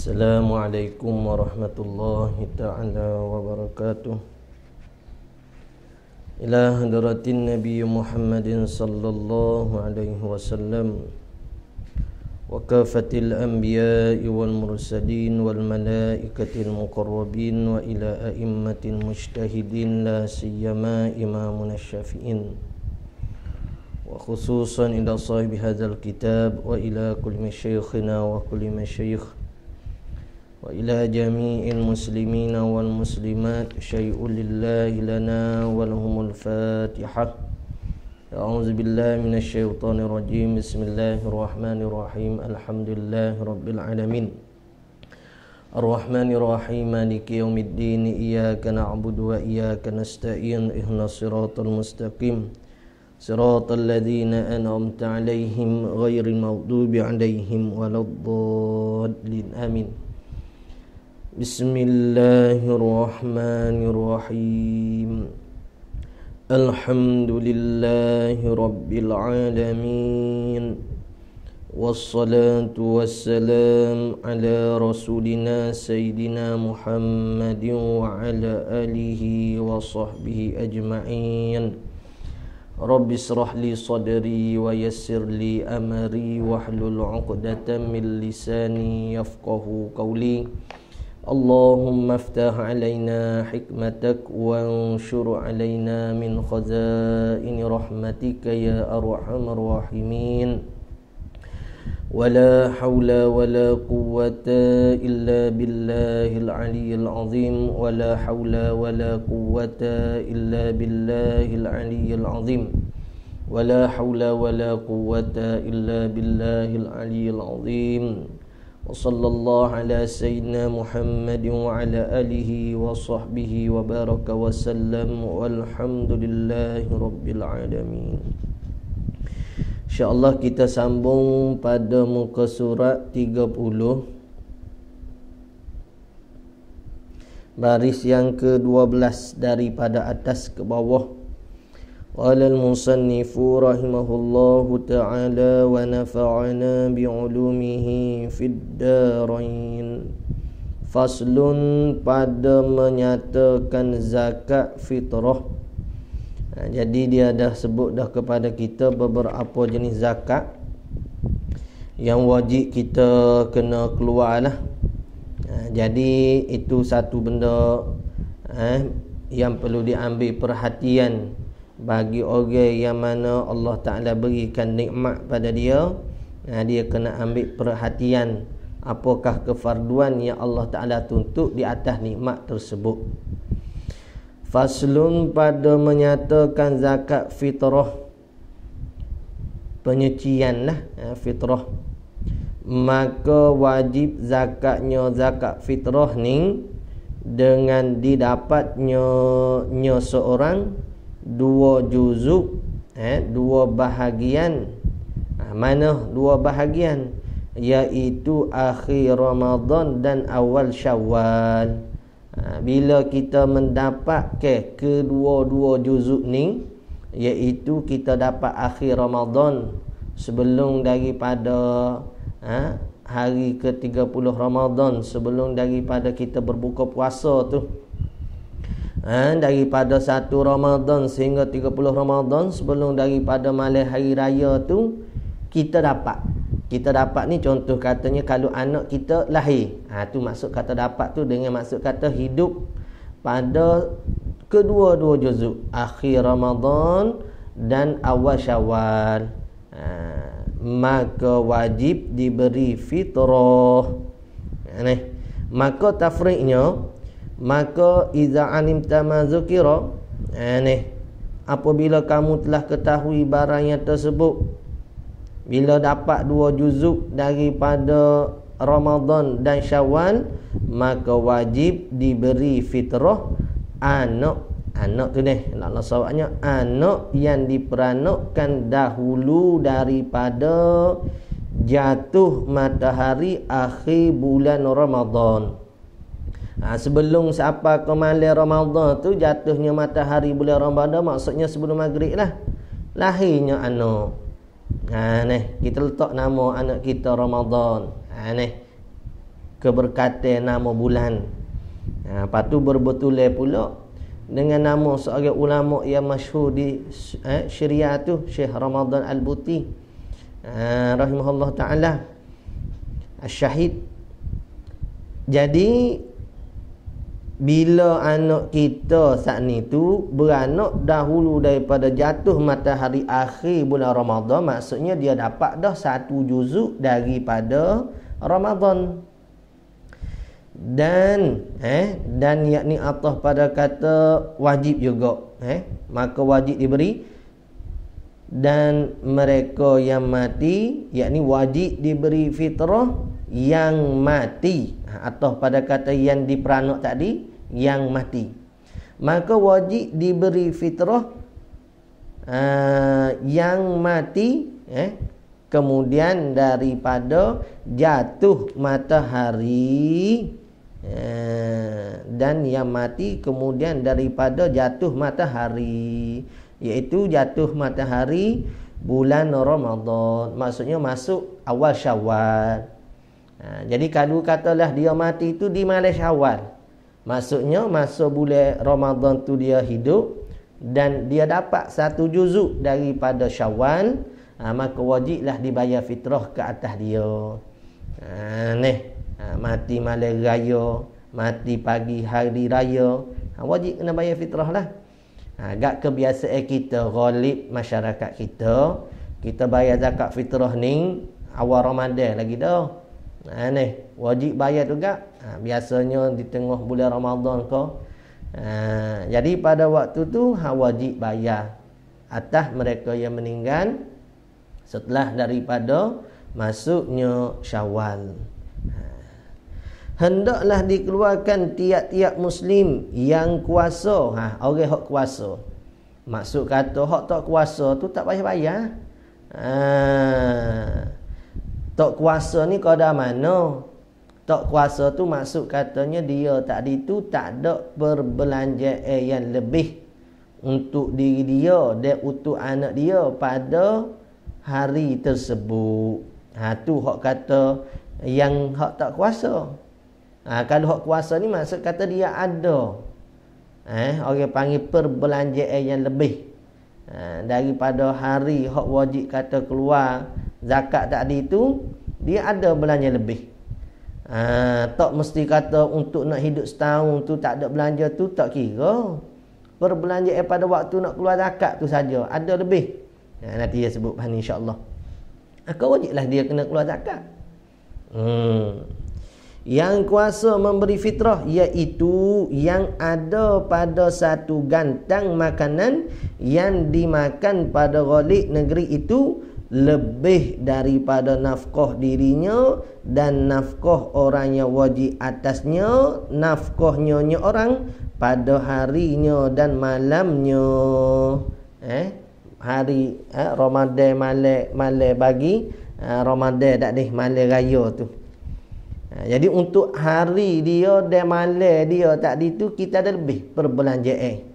Assalamualaikum warahmatullahi ta'ala wabarakatuh. Ila hadratin Nabi Muhammadin sallallahu alaihi wasallam wa kafatil anbiya'i wal mursalin wal malaikatil muqarrabin wa ila a'immatil mujtahidin la siyama imamuna syafi'in wa khususan ila sahibi hadzal kitab wa ila kulli masyayikhina wa kulli masyayikh wa ila jami'il muslimina wal muslimat syai'un lillahi lana wa lahumul fatihah. A'udzu billahi minasy syaithanir rajim. Bismillahirrahmanirrahim. Alhamdulillahi rabbil alamin. Ar-Rahmanir Rahim. Maliki yaumiddin. Iyyaka na'budu wa iyyaka nasta'in. Ihdinas siratal mustaqim. Siratal ladzina an'amta 'alaihim ghairil maghdubi 'alaihim waladdallin. Amin. Bismillahirrahmanirrahim. Alhamdulillahi rabbil alamin. Wassalatu wassalam ala rasulina sayyidina Muhammadin wa ala alihi wa sahbihi ajma'in. Rabbi israh li sadri wa yassir li amri wahlul 'uqdatam min lisani yafqahu qawli. Allahumma aftah alaina hikmatak wa anshur alaina min khazaini rahmatika ya arhamar rahimin. Wala hawla wala quwwata illa billahil aliyyil azim. Wala hawla wala quwwata illa billahil aliyyil azim. Wala hawla wala quwwata illa billahil aliyyil azim. Wa sallallahu ala sayyidina Muhammadin wa ala alihi wa sahbihi wa baraka wa sallam. Walhamdulillahi rabbil alamin. InsyaAllah kita sambung pada muka surat 30, baris yang ke-12 daripada atas ke bawah. Qala al-musannifu rahimahullahu ta'ala wa nafa'ana bi'ulumihi fid darain. Faslun, pada menyatakan zakat fitrah. Jadi dia dah sebut dah kepada kita beberapa jenis zakat yang wajib kita kena keluar lah. Jadi itu satu benda yang perlu diambil perhatian bagi orang yang mana Allah Ta'ala berikan nikmat pada dia. Dia kena ambil perhatian apakah kefarduan yang Allah Ta'ala tuntut di atas nikmat tersebut. Faslun, pada menyatakan zakat fitrah, penyucian lah, fitrah. Maka wajib zakatnya zakat fitrah ni dengan didapatnya seorang dua juzuk, dua bahagian. Mana dua bahagian? Iaitu akhir Ramadan dan awal Syawal. Bila kita mendapat kedua-dua juzuk ni, iaitu kita dapat akhir Ramadan sebelum daripada hari ke-30 Ramadan, sebelum daripada kita berbuka puasa tu. Daripada 1 Ramadan sehingga 30 Ramadan, sebelum daripada malam hari raya tu, kita dapat ni, contoh katanya kalau anak kita lahir, tu maksud kata dapat tu dengan maksud kata hidup pada kedua-dua juzuk, akhir Ramadan dan awal Syawal. Maka wajib diberi fitrah. Maka tafriqnya, maka iza alimta ma zukira, apabila kamu telah ketahui barang yang tersebut, bila dapat dua juzuk daripada Ramadan dan Syawal, maka wajib diberi fitrah anak tu Allah sawabnya anak yang diperanakkan dahulu daripada jatuh matahari akhir bulan Ramadan. Sebelum sampai ke malam Ramadan tu, jatuhnya matahari bulan Ramadan, maksudnya sebelum maghrib lah, lahirnya anak. Kita letak nama anak kita Ramadan. keberkatan nama bulan. Lepas tu berbetulai pula dengan nama seorang ulama yang masyhur di Syria tu, Syekh Ramadan Al-Buti rahimahullah ta'ala, Asy-Syahid. Jadi bila anak kita saat ni tu beranak dahulu daripada jatuh matahari akhir bulan Ramadan, maksudnya dia dapat dah 1 juzuk daripada Ramadan. Dan yakni atas pada kata wajib juga, maka wajib diberi. Dan mereka yang mati, yakni wajib diberi fitrah yang mati, atau pada kata yang diperanak tadi, yang mati, maka wajib diberi fitrah yang mati, kemudian daripada jatuh matahari, dan yang mati kemudian daripada jatuh matahari, iaitu jatuh matahari bulan Ramadan, maksudnya masuk awal Syawal. Jadi kalau katalah dia mati itu di malam Syawal, maksudnya masa bulan Ramadan tu dia hidup dan dia dapat 1 juzuk daripada Syawal, maka wajiblah dibayar fitrah ke atas dia. Mati malam raya, mati pagi hari raya, wajib kena bayar fitrah lah. Agak kebiasaan kita, ghalib masyarakat kita bayar zakat fitrah ni awal Ramadan lagi dah. Wajib bayar juga. Biasanya di tengah bulan Ramadan ke. Jadi pada waktu tu wajib bayar atas mereka yang meninggal setelah daripada masuknya Syawal. Hendaklah dikeluarkan tiap-tiap muslim yang kuasa. Orang hak kuasa. Maksud kata hak tak kuasa tu tak payah bayar. Tak kuasa ni kadar mana? Tak kuasa tu maksud katanya dia tadi tu tak ada perbelanjaan yang lebih untuk diri dia dan untuk anak dia pada hari tersebut. Tu hak kata yang hak tak kuasa. Kalau hak kuasa ni maksud kata dia ada orang panggil perbelanjaan yang lebih daripada hari hak wajib kata keluar zakat tadi tu, dia ada belanja lebih. Tak mesti kata untuk nak hidup setahun tu tak ada belanja tu, tak kira. Perbelanjaan pada waktu nak keluar zakat tu saja ada lebih. Nanti dia sebut bahan insya-Allah. Kau wajiblah dia kena keluar zakat. Yang kuasa memberi fitrah iaitu yang ada pada satu gantang makanan yang dimakan pada ghalib negeri itu lebih daripada nafkah dirinya dan nafkah orang yang wajib atasnya, nafkahnya orang pada harinya dan malamnya. Hari Ramadan malam bagi Ramadan tak deh malam raya tu. Jadi untuk hari dia dan malam dia tadi tu kita ada lebih perbelanjaan.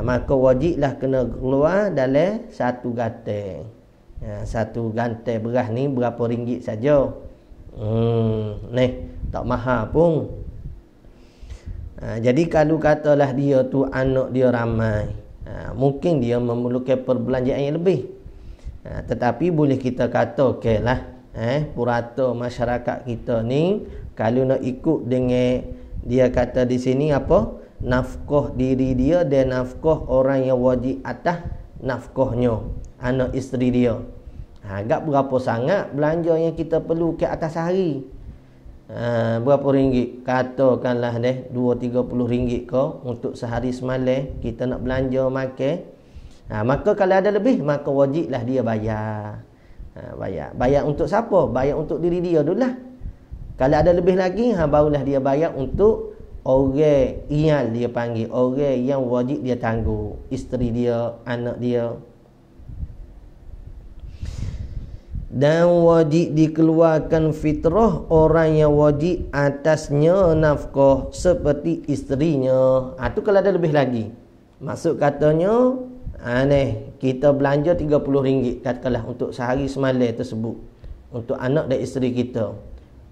Maka wajiblah kena keluar dalam satu ganteng. Satu ganteng beras ni berapa ringgit saja. Tak mahal pun. Jadi kalau katalah dia tu anak dia ramai, mungkin dia memerlukan perbelanjaan yang lebih. Tetapi boleh kita kata okeylah, purata masyarakat kita ni kalau nak ikut dengan dia kata di sini apa? Nafkah diri dia dan nafkah orang yang wajib atas nafkahnya, anak isteri dia. Agak berapa sangat belanja yang kita perlu ke atas hari? Berapa ringgit? Katakanlah 20-30 ringgit ke untuk sehari semalam kita nak belanja makan. Maka kalau ada lebih maka wajiblah dia bayar. Bayar untuk siapa? Bayar untuk diri dia dulu lah. Kalau ada lebih lagi barulah dia bayar untuk orang iyal, dia panggil orang yang wajib dia tangguh, isteri dia, anak dia. Dan wajib dikeluarkan fitrah orang yang wajib atasnya nafkah seperti isterinya. Tu kalau ada lebih lagi. Maksud katanya kita belanja RM30 katakanlah untuk sehari semalam tersebut untuk anak dan isteri kita.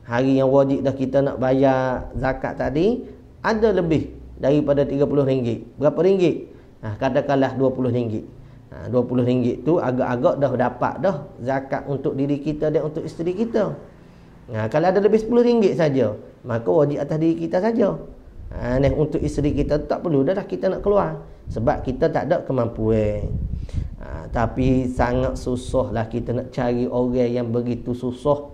hari yang wajib dah kita nak bayar zakat tadi, ada lebih daripada RM30. Berapa ringgit? Katakanlah RM20. RM20 tu agak-agak dah dapat dah zakat untuk diri kita dan untuk isteri kita. Kalau ada lebih RM10 saja, maka wajib atas diri kita saja. Untuk isteri kita tak perlu dah kita nak keluar, sebab kita tak ada kemampuan. Tapi sangat susahlah kita nak cari orang yang begitu susah.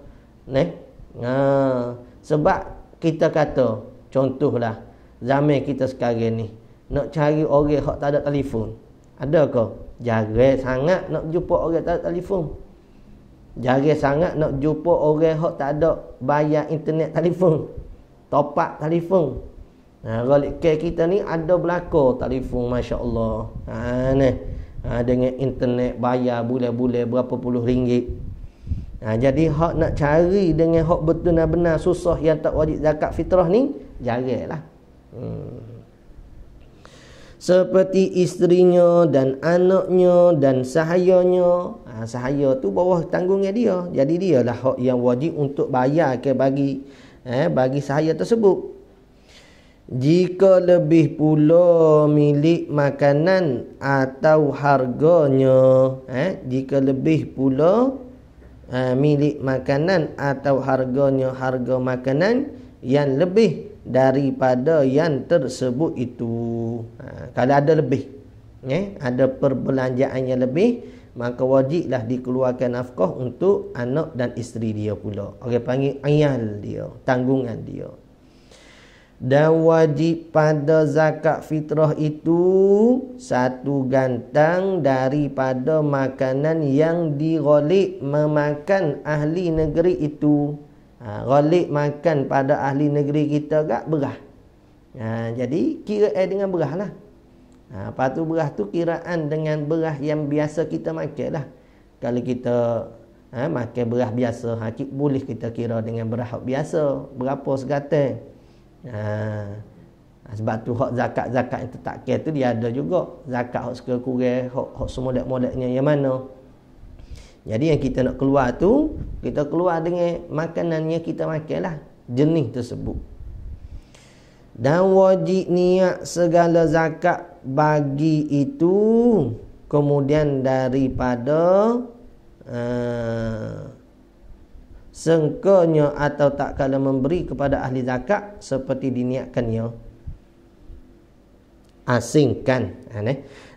Sebab kita kata, contohlah zaman kita sekarang ni, nak cari orang hak tak ada telefon, ada ke? Jarang sangat nak jumpa orang tak ada telefon. Jarang sangat nak jumpa orang hak tak ada bayar internet telefon, top up telefon. Galik kita ni ada belaka telefon, masya-Allah. Dengan internet bayar bulan-bulan berapa puluh ringgit. Jadi hak nak cari dengan hak betul-benar susah yang tak wajib zakat fitrah ni jaranglah. Seperti isterinya dan anaknya dan sahayanya. Sahaya tu bawah tanggungan dia. Jadi dialah hak yang wajib untuk bayar ke bagi sahaya tersebut. Jika lebih pula milik makanan atau harganya, jika lebih pula milik makanan atau harganya, harga makanan yang lebih daripada yang tersebut itu. Kalau ada lebih, ada perbelanjaan yang lebih, maka wajiblah dikeluarkan nafkah untuk anak dan isteri dia pula. Orang panggil ayal dia, tanggungan dia. Dan wajib pada zakat fitrah itu satu gantang daripada makanan yang dighalib memakan ahli negeri itu. Ghalib makan pada ahli negeri kita gak beras. Jadi kiraan dengan beras lah. Lepas tu beras tu kiraan dengan beras yang biasa kita makan lah. Kalau kita makan beras biasa, boleh kita kira dengan beras biasa. Berapa segatang. Sebab tu hak zakat yang tak tu dia ada juga. Zakat hak sekurang-kurang, hak semolek-moleknya yang mana. Jadi yang kita nak keluar tu, kita keluar dengan makanan yang kita makan lah, jenis tersebut. Dan wajib niat segala zakat bagi itu, kemudian daripada sengkanya atau tak kala memberi kepada ahli zakat seperti diniatkannya. Asingkan.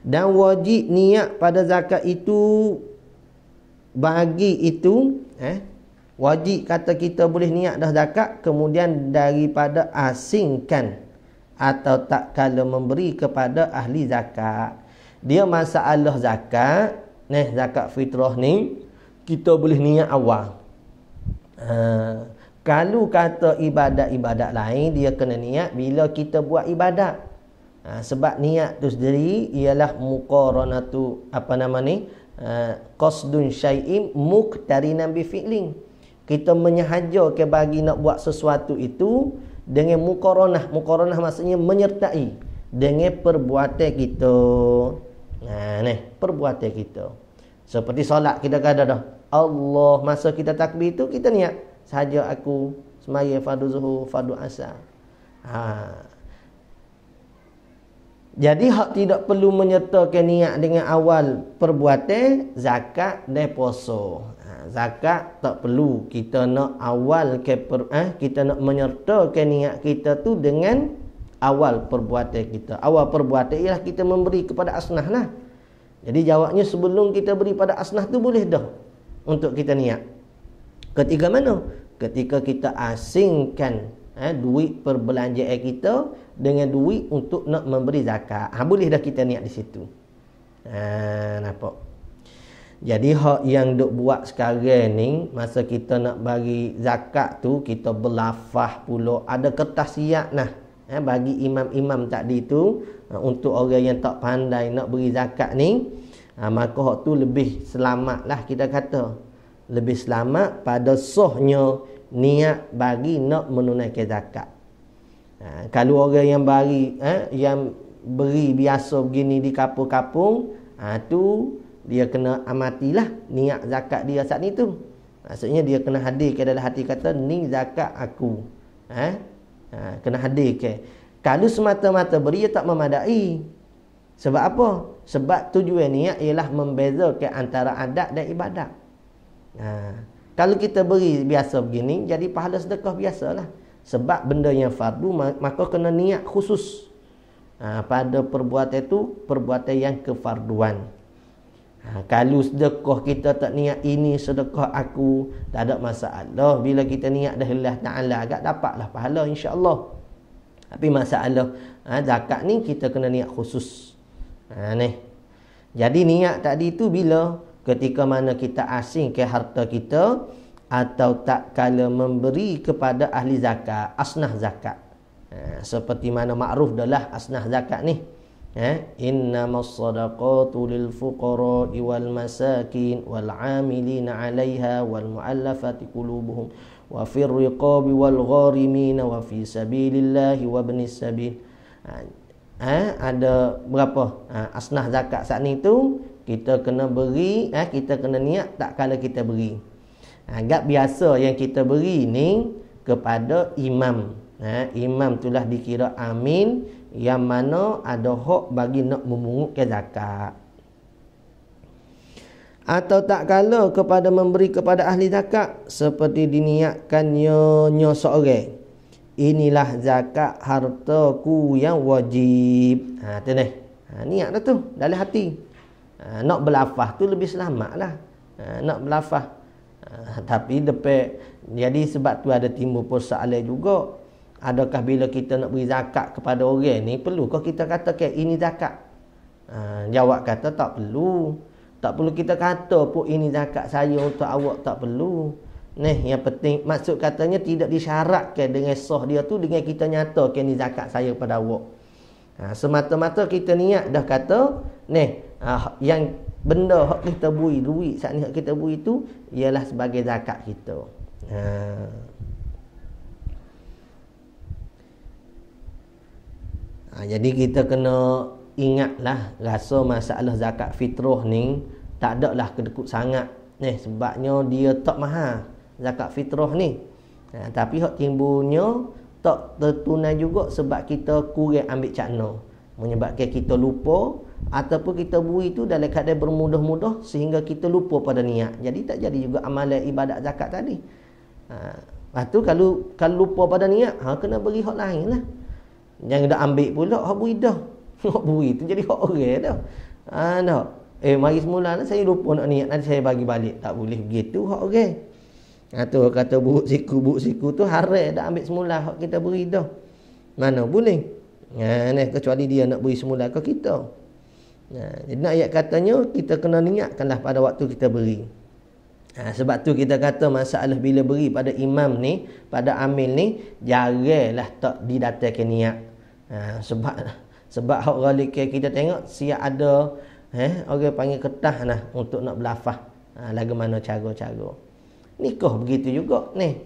Dan wajib niat pada zakat itu bagi itu, wajib kata kita boleh niat dah zakat, kemudian daripada asingkan atau tak kala memberi kepada ahli zakat. Dia masalah zakat, zakat fitrah ni kita boleh niat awal. Kalau kata ibadat-ibadat lain, dia kena niat bila kita buat ibadat. Sebab niat tu sendiri ialah muqaranatu qasdun syai'in muqtarinan bi fi'lin. Kita menyahaja ke bagi nak buat sesuatu itu dengan muqaranah. Muqaranah maksudnya menyertai dengan perbuatan kita. Perbuatan kita. Seperti solat kita kata dah, Allah, masa kita takbir itu kita niat sahaja aku semaya fardu zuhur, fardu asar. Jadi hak tidak perlu menyertakan niat dengan awal perbuatan zakat dan puasa. Zakat tak perlu kita nak awal kita nak menyertakan niat kita tu dengan awal perbuatan kita. Awal perbuatan ialah kita memberi kepada asnah lah. Jadi jawabnya sebelum kita beri pada asnah tu boleh dah untuk kita niat. Ketika mana? Ketika kita asingkan duit perbelanjaan kita dengan duit untuk nak memberi zakat. Boleh dah kita niat di situ. Nampak? Jadi hak yang duk buat sekarang ni, masa kita nak bagi zakat tu, kita berlafaz pula, ada kertas siap nah. Bagi imam-imam tadi tu, untuk orang yang tak pandai nak beri zakat ni, maka hak tu lebih selamat lah kita kata. Lebih selamat pada sahnya niat bagi nak menunaikan zakat. Kalau orang yang yang beri biasa begini di kapung-kapung, tu dia kena amatilah niat zakat dia saat ni tu. Maksudnya dia kena hadirkan dalam hati, kata ni zakat aku. Kena hadirkan. Kalau semata-mata beri, ia tak memadai. Sebab apa? Sebab tujuan niat ialah membezakan antara adat dan ibadat. Kalau kita beri biasa begini, jadi pahala sedekah biasalah. Sebab benda yang fardu, maka kena niat khusus. Pada perbuatan itu, perbuatan yang kefarduan. Kalau sedekah kita tak niat ini sedekah aku, tak ada masalah. Bila kita niat dah Allah Ta'ala, agak dapatlah pahala insya-Allah. Tapi masalah zakat ni kita kena niat khusus. Jadi niat tadi tu bila ketika mana kita asingkan harta kita atau tak kala memberi kepada ahli zakat, asnah zakat. Seperti mana makruf adalah asnah zakat ni. Innamas sadaqatu lil fuqara'i wal masakin wal 'amilina 'alaiha wal mu'allafati qulubuhum wa fir riqabi wal gharimin wa fi sabilillahi wa ibnis sabil. Ada berapa asnah zakat saat ni tu kita kena beri, kita kena niat tak kala kita beri. Agak biasa yang kita beri ni kepada imam. Imam itulah dikira amin, yang mana ada hak bagi nak memungutkan zakat. Atau tak kala kepada memberi kepada ahli zakat seperti diniatkannya seorang. Inilah zakat hartaku yang wajib. Tu ni. Niat dah tu dalam hati. Nak berlafaz tu lebih selamatlah. Nak berlafaz. Tapi depan, jadi sebab tu ada timbul persoalan juga. Adakah bila kita nak beri zakat kepada orang ni, perlukah kita katakan ini zakat? Jawab kata tak perlu. Tak perlu kita kata pun ini zakat saya untuk awak, tak perlu. Yang penting maksud katanya tidak disyaratkan dengan sah dia tu dengan kita nyatakan ini zakat saya pada awak. Semata-mata kita niat dah kata yang benda hak kita beri, duit saat ni hak kita beri tu ialah sebagai zakat kita. Jadi kita kena ingatlah rasa masalah zakat fitrah ni tak ada lah kedekut sangat. Sebabnya dia tak mahal zakat fitrah ni. Tapi hak timbulnya tak tertunai juga sebab kita kurang ambil cakna. Menyebabkan kita lupa ataupun kita beri tu dalam keadaan bermudah-mudah sehingga kita lupa pada niat. Jadi tak jadi juga amalan ibadat zakat tadi. Lepas tu kalau lupa pada niat, kena beri hak lain lah. Jangan dah ambil pula hak beri dah. Hak beri tu jadi hak orang dah. Tak. Mari semula lah, saya lupa nak niat, nanti saya bagi balik. Tak boleh begitu hak orang. Tu kata buruk siku tu haram dah ambil semula hak kita beri dah. Mana boleh. Kecuali dia nak beri semula ke kita. Jadi nak ayat katanya kita kena niatkanlah pada waktu kita beri. Sebab tu kita kata masalah bila beri pada imam ni, pada amil ni, jaranglah tak didatangkan niat. Sebab hak ghalib kita tengok siap ada orang panggil ketah lah untuk nak berlafaz. Lagu mana cara-cara. Nikah begitu juga ni.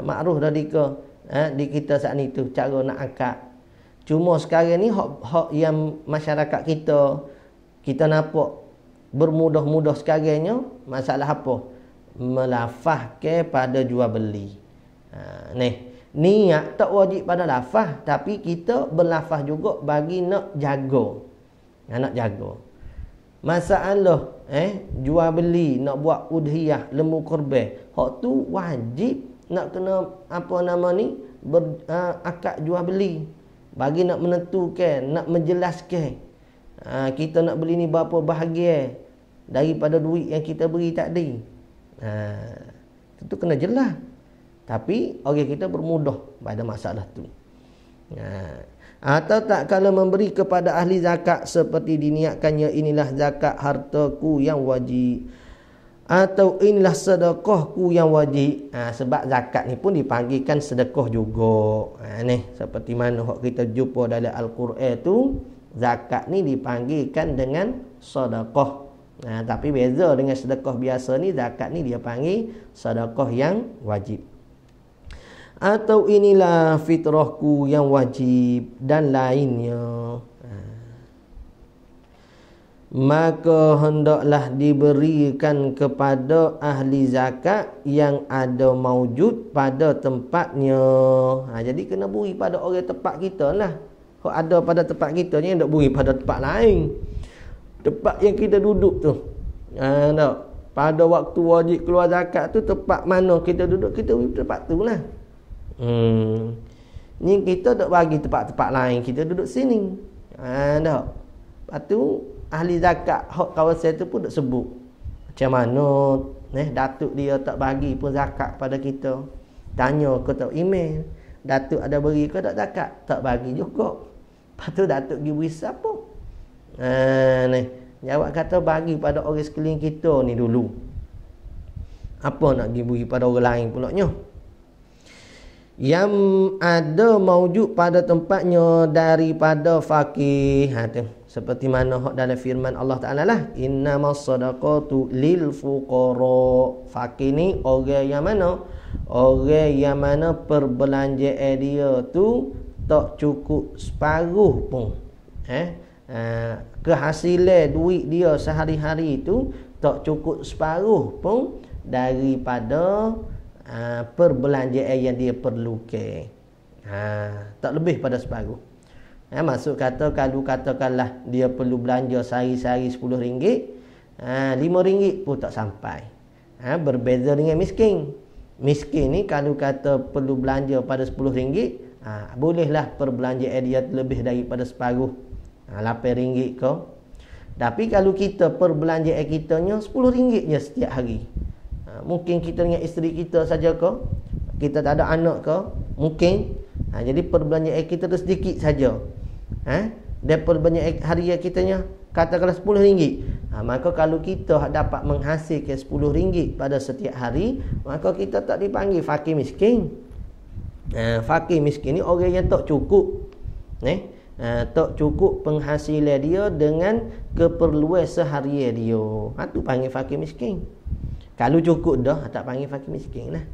Makruf dah di kita saat ni tu cara nak akad. Cuma sekarang ni hak yang masyarakat kita nampak bermudah-mudah sekarangnya masalah apa? Melafazkan pada jual beli. Niat tak wajib pada lafaz, tapi kita berlafaz juga bagi nak jaga. Nak jaga. Masalah jual beli, nak buat udhiyah, lembu kurban, hak tu wajib nak kena apa nama ni akad jual beli. Bagi nak menentukan, nak menjelaskan kita nak beli ni berapa bahagian daripada duit yang kita beri tadi. Itu kena jelas. Tapi orang kita bermudah pada masalah tu. Atau tak kala memberi kepada ahli zakat seperti diniatkannya inilah zakat hartaku yang wajib, atau inilah sedekahku yang wajib. Sebab zakat ni pun dipanggilkan sedekah juga. Seperti mana kita jumpa dalam Al-Quran tu, zakat ni dipanggilkan dengan sedekah. Tapi beza dengan sedekah biasa ni, zakat ni dia panggil sedekah yang wajib. Atau inilah fitrahku yang wajib dan lainnya. maka hendaklah diberikan kepada ahli zakat yang ada maujud pada tempatnya. Jadi kena beri pada orang tempat kita lah. Kalau ada pada tempat kita ni, tak beri pada tempat lain. Tempat yang kita duduk tu, tak. Pada waktu wajib keluar zakat tu, tempat mana kita duduk, kita beri tempat tu lah. Ni kita tak bagi tempat-tempat lain, kita duduk sini. Tak. Lepas tu ahli zakat hak kawasan tu pun tak sebut macam mana datuk dia tak bagi pun zakat pada kita. Tanya ke tak email, datuk ada beri ke tak zakat? Tak bagi juga. Lepas tu datuk pergi beri siapa? Jawab kata bagi pada orang sekeliling kita ni dulu. Apa nak pergi beri pada orang lain pula nya? Yang ada maujud pada tempatnya daripada fakih. Seperti mana dalam firman Allah Ta'ala lah, innamas sadaqatu lil fuqara. Fakih ni orang yang mana? Orang yang mana perbelanjaan dia tu tak cukup separuh pun. Kehasilan duit dia sehari-hari tu tak cukup separuh pun daripada perbelanjaan yang dia perlukan. Tak lebih pada separuh. Maksud kata, kalau katakanlah dia perlu belanja sehari-hari RM10, RM5 pun tak sampai. Berbeza dengan miskin. Miskin ni kalau kata perlu belanja pada RM10, bolehlah perbelanjaan dia lebih daripada separuh, RM8 ke. Tapi kalau kita perbelanjaan kitanya RM10 je setiap hari, mungkin kita dengan isteri kita saja ke, kita tak ada anak ke, mungkin. Jadi perbelanjaan kita tu sedikit saja. Dan perbelanjaan harian kitanya katakanlah RM10. Maka kalau kita dapat menghasilkan RM10 pada setiap hari, maka kita tak dipanggil fakir miskin. Fakir miskin ni orang yang tak cukup, tak cukup penghasilan dia dengan keperluan seharian dia. Tu panggil fakir miskin. Kalau cukup dah, tak panggil fakir miskin lah.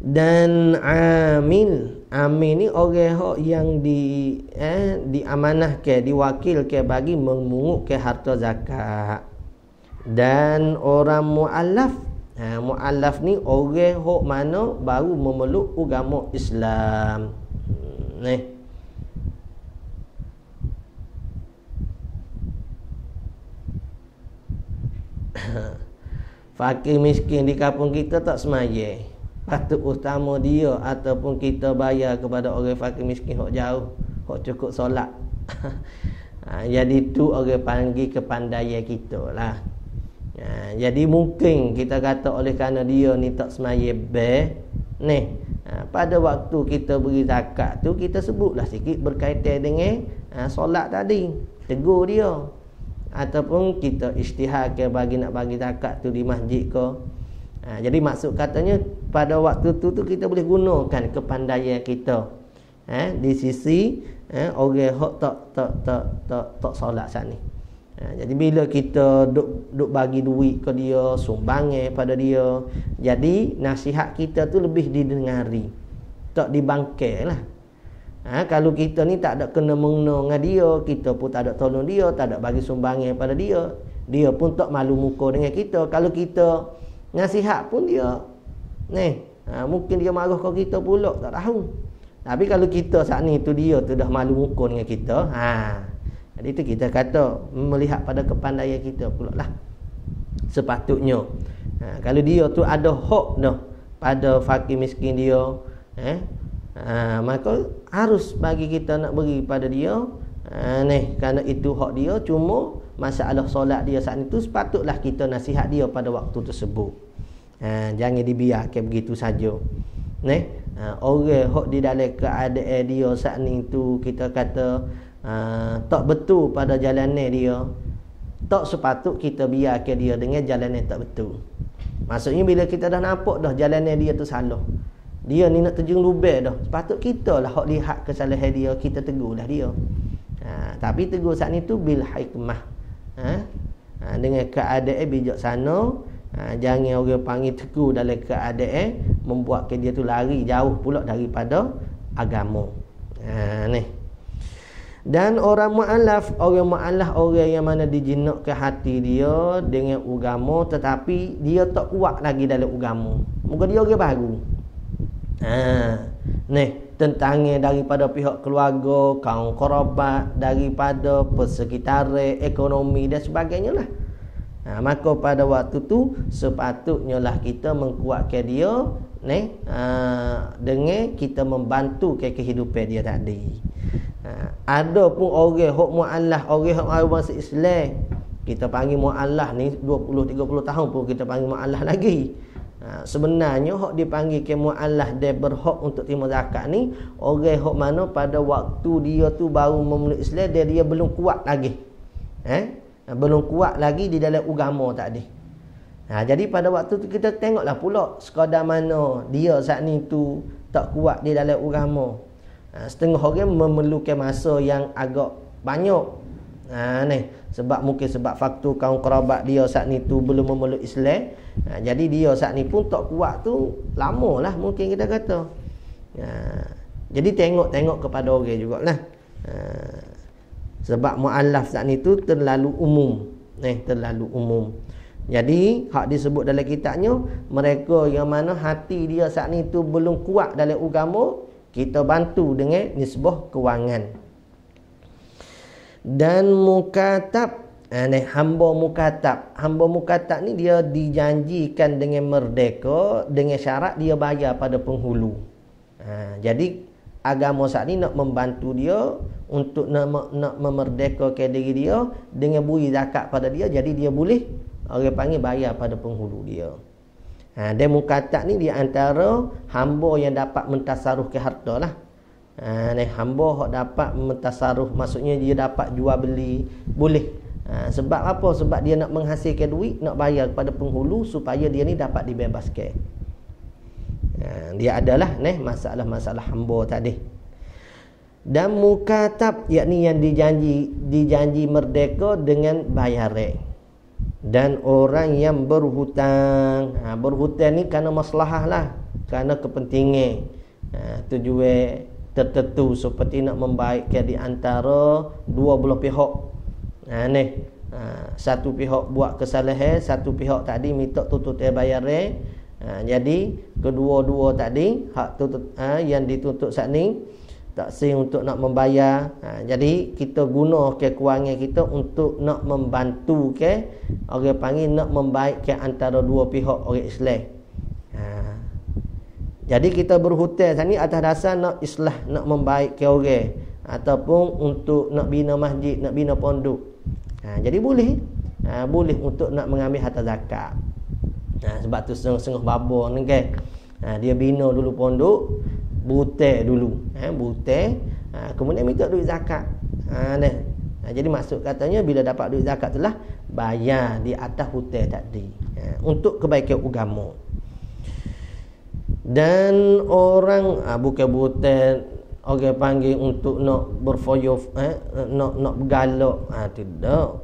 Dan amil ni orang yang diamanahkan, diwakilkan bagi memungutkan harta zakat. Dan orang mu'allaf, mu'allaf ni orang hok mana baru memeluk agama Islam. Fakir miskin di kampung kita tak semaya. Patut utama dia ataupun kita bayar kepada orang fakir miskin hok jauh, hok cukup solat. Jadi tu orang panggil kepandaian kita lah. Jadi mungkin kita kata oleh kerana dia ni tak semaya pada waktu kita beri zakat tu, kita sebutlah sikit berkaitan dengan solat tadi, tegur dia. Ataupun kita isytiharkan bagi nak bagi zakat tu di masjid ke. Jadi maksud katanya pada waktu tu kita boleh gunakan kepandaian kita di sisi orang hok tak solat sana. Jadi bila kita duk bagi duit ke dia, sumbangan pada dia, jadi nasihat kita tu lebih didengari, tak dibangkai lah. Kalau kita ni tak ada kena mengena dengan dia, kita pun tak ada tolong dia, tak ada bagi sumbangan pada dia, dia pun tak malu muka dengan kita. Kalau kita nasihat pun dia mungkin dia marah ke kita pula, tak tahu. Tapi kalau kita saat ni tu dia tu dah malu muka dengan kita, jadi tu kita kata melihat pada kepandaian kita pula lah. Sepatutnya kalau dia tu ada hak dah pada fakir miskin dia, maka harus bagi kita nak beri pada dia, kerana itu hak dia. Cuma masalah solat dia saat itu sepatutlah kita nasihat dia pada waktu tersebut. Jangan dibiarkan begitu saja. Orang hak di dalam keadaan dia saat ni tu kita kata tak betul pada jalanan dia, tak sepatut kita biarkan dia dengan jalanan tak betul. Maksudnya bila kita dah nampak dah jalanan dia tu salah, dia ni nak terjun lubang dah, sepatut kita lah hak lihat kesalahan dia, kita tegurlah dia. Tapi tegur saat ni tu bil hikmah, dengan keadaan bijaksana. Jangan orang panggil tegur dalam keadaan membuatkan dia tu lari jauh pula daripada agama. Dan orang mu'alaf orang yang mana dijinakkan hati dia dengan agama tetapi dia tak kuat lagi dalam agama. Muka dia orang baru. Tentangnya daripada pihak keluarga, kaum kerabat, daripada persekitaran, ekonomi dan sebagainya lah. Maka pada waktu tu sepatutnya lah kita mengkuatkan dia dengan kita membantu ke kehidupan dia tadi. Ada pun orang hok mu'alaf, orang hok masuk Islam, kita panggil mu'alaf ni 20-30 tahun pun kita panggil mu'alaf lagi. Sebenarnya hok dipanggil ke mu'alaf dia berhak untuk terima zakat ni orang hok mana pada waktu dia tu baru memeluk Islam, dia belum kuat lagi. Belum kuat lagi di dalam agama tadi. Jadi pada waktu tu kita tengoklah pula sekadar mana dia saat ni tu tak kuat di dalam agama. Setengah orang memerlukan masa yang agak banyak. Sebab faktor kaum kerabat dia saat ni tu belum memeluk Islam. Jadi dia saat ni pun tak kuat tu lamalah mungkin kita kata. Jadi tengok kepada orang jugalah. Sebab mu'alaf saat ni tu terlalu umum. Terlalu umum. Jadi hak disebut dalam kitabnya, mereka yang mana hati dia saat ni tu belum kuat dalam agama, kita bantu dengan nisbah kewangan. Dan mukatab, hamba mukatab ni dia dijanjikan dengan merdeka dengan syarat dia bayar pada penghulu. Jadi agama saat ni nak membantu dia untuk nak memerdekakan diri dia dengan beri zakat pada dia, jadi dia boleh orang panggil bayar pada penghulu dia. Dan mukatab ni di antara hamba yang dapat mentasaruf ke harta lah. Hamba yang dapat mentasaruf, maksudnya dia dapat jual beli, boleh. Sebab apa? Sebab dia nak menghasilkan duit, nak bayar kepada penghulu supaya dia ni dapat dibebaskan. Dia adalah masalah-masalah hamba tadi. Dan mukatab, yakni yang dijanji merdeka dengan bayaran. Dan orang yang berhutang, berhutang ni kerana maslahah lah, kerana kepentingan, tujuan tertentu seperti nak membaikkan di antara dua belah pihak. Satu pihak buat kesalahan, satu pihak tadi minta tuntut bayaran. Jadi kedua-dua tadi hak tuntut yang dituntut saat ni taksir untuk nak membayar. Jadi kita guna ke kewangan kita untuk nak membantu ke orang panggil nak membaikkan antara dua pihak orang Islam. Jadi kita berhutang sini atas dasar nak islah, nak membaikkan orang, ataupun untuk nak bina masjid, nak bina pondok. Jadi boleh untuk nak mengambil harta zakat. Sebab tu setengah baba ni kan, dia bina dulu pondok, butang dulu, kemudian minta duit zakat. Jadi maksud katanya bila dapat duit zakat telah bayar di atas hutang tadi, untuk kebaikan agama. Dan orang bukan butang orang panggil untuk nak berfoyo, nak bergalak, tidak.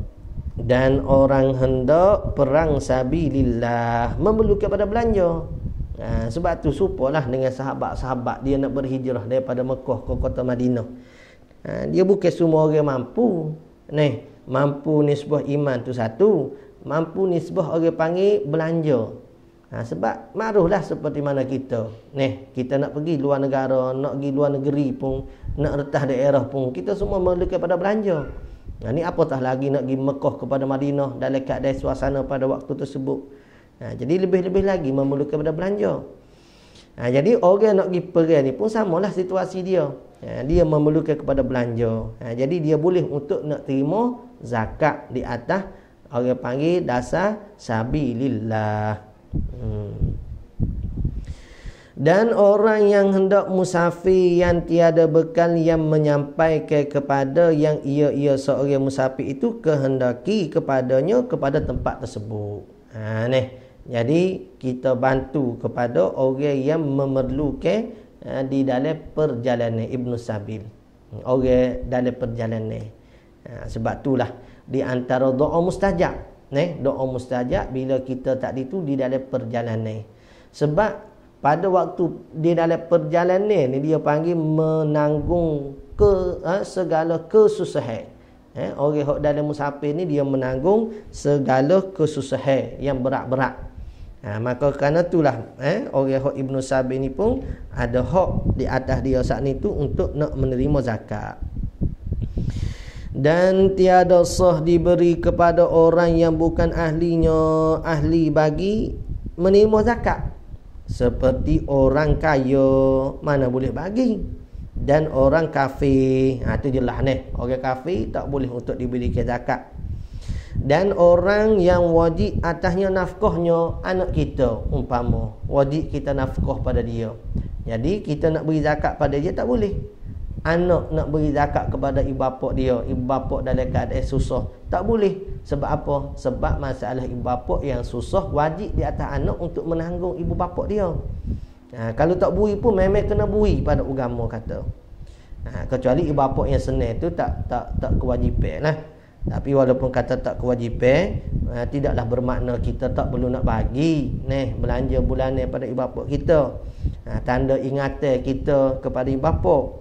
Dan orang hendak perang sabilillah, memerlukan pada belanja. Sebab tu supalah dengan sahabat-sahabat dia nak berhijrah daripada Mekah ke kota Madinah. Dia bukan semua orang mampu. Mampu nisbah iman tu satu, mampu nisbah orang panggil belanja. Sebab maruhlah seperti mana kita. Kita nak pergi luar negara, nak pergi luar negeri pun, nak retah daerah pun, kita semua memerlukan pada belanja. Ni apatah lagi nak pergi Mekah kepada Madinah dalam keadaan suasana pada waktu tersebut. Jadi lebih-lebih lagi memerlukan pada belanja. Jadi orang nak pergi perang ni pun samalah situasi dia. Dia memerlukan kepada belanja. Jadi dia boleh untuk nak terima zakat di atas orang panggil dasar sabilillah. Dan orang yang hendak musafir yang tiada bekal yang menyampaikan kepada yang ia seorang musafir itu kehendaki kepadanya kepada tempat tersebut. Jadi kita bantu kepada orang yang memerlukan di dalam perjalanan Ibnu Sabil, orang dalam perjalanan. Sebab itulah di antara doa mustajab, doa mustajab bila kita tadi tu di dalam perjalanan. Sebab pada waktu di dalam perjalanan ni dia panggil menanggung segala kesusahan. Orang hok dalam musafir ni dia menanggung segala kesusahan yang berat-berat. Maka kerana itulah orang hok Ibnu Sabi ni pun ada hak di atas dia saat ni tu untuk nak menerima zakat. Dan tiada sah diberi kepada orang yang bukan ahli bagi menerima zakat. Seperti orang kaya mana boleh bagi, dan orang kafir. Itu jelas ni, orang kafir tak boleh untuk diberikan zakat. Dan orang yang wajib atasnya nafkahnya anak kita, umpama wajib kita nafkah pada dia, jadi kita nak beri zakat pada dia tak boleh. Anak nak beri zakat kepada ibu bapa dia, ibu bapa dalam keadaan susah, tak boleh. Sebab apa? Sebab masalah ibu bapa yang susah wajib di atas anak untuk menanggung ibu bapa dia. Kalau tak beri pun memang kena beri pada agama kata. Kecuali ibu bapa yang senang tu tak kewajipan lah. Tapi walaupun kata tak kewajipan, tidaklah bermakna kita tak perlu nak bagi belanja bulanan pada ibu bapa kita. Tanda ingatan kita kepada ibu bapa.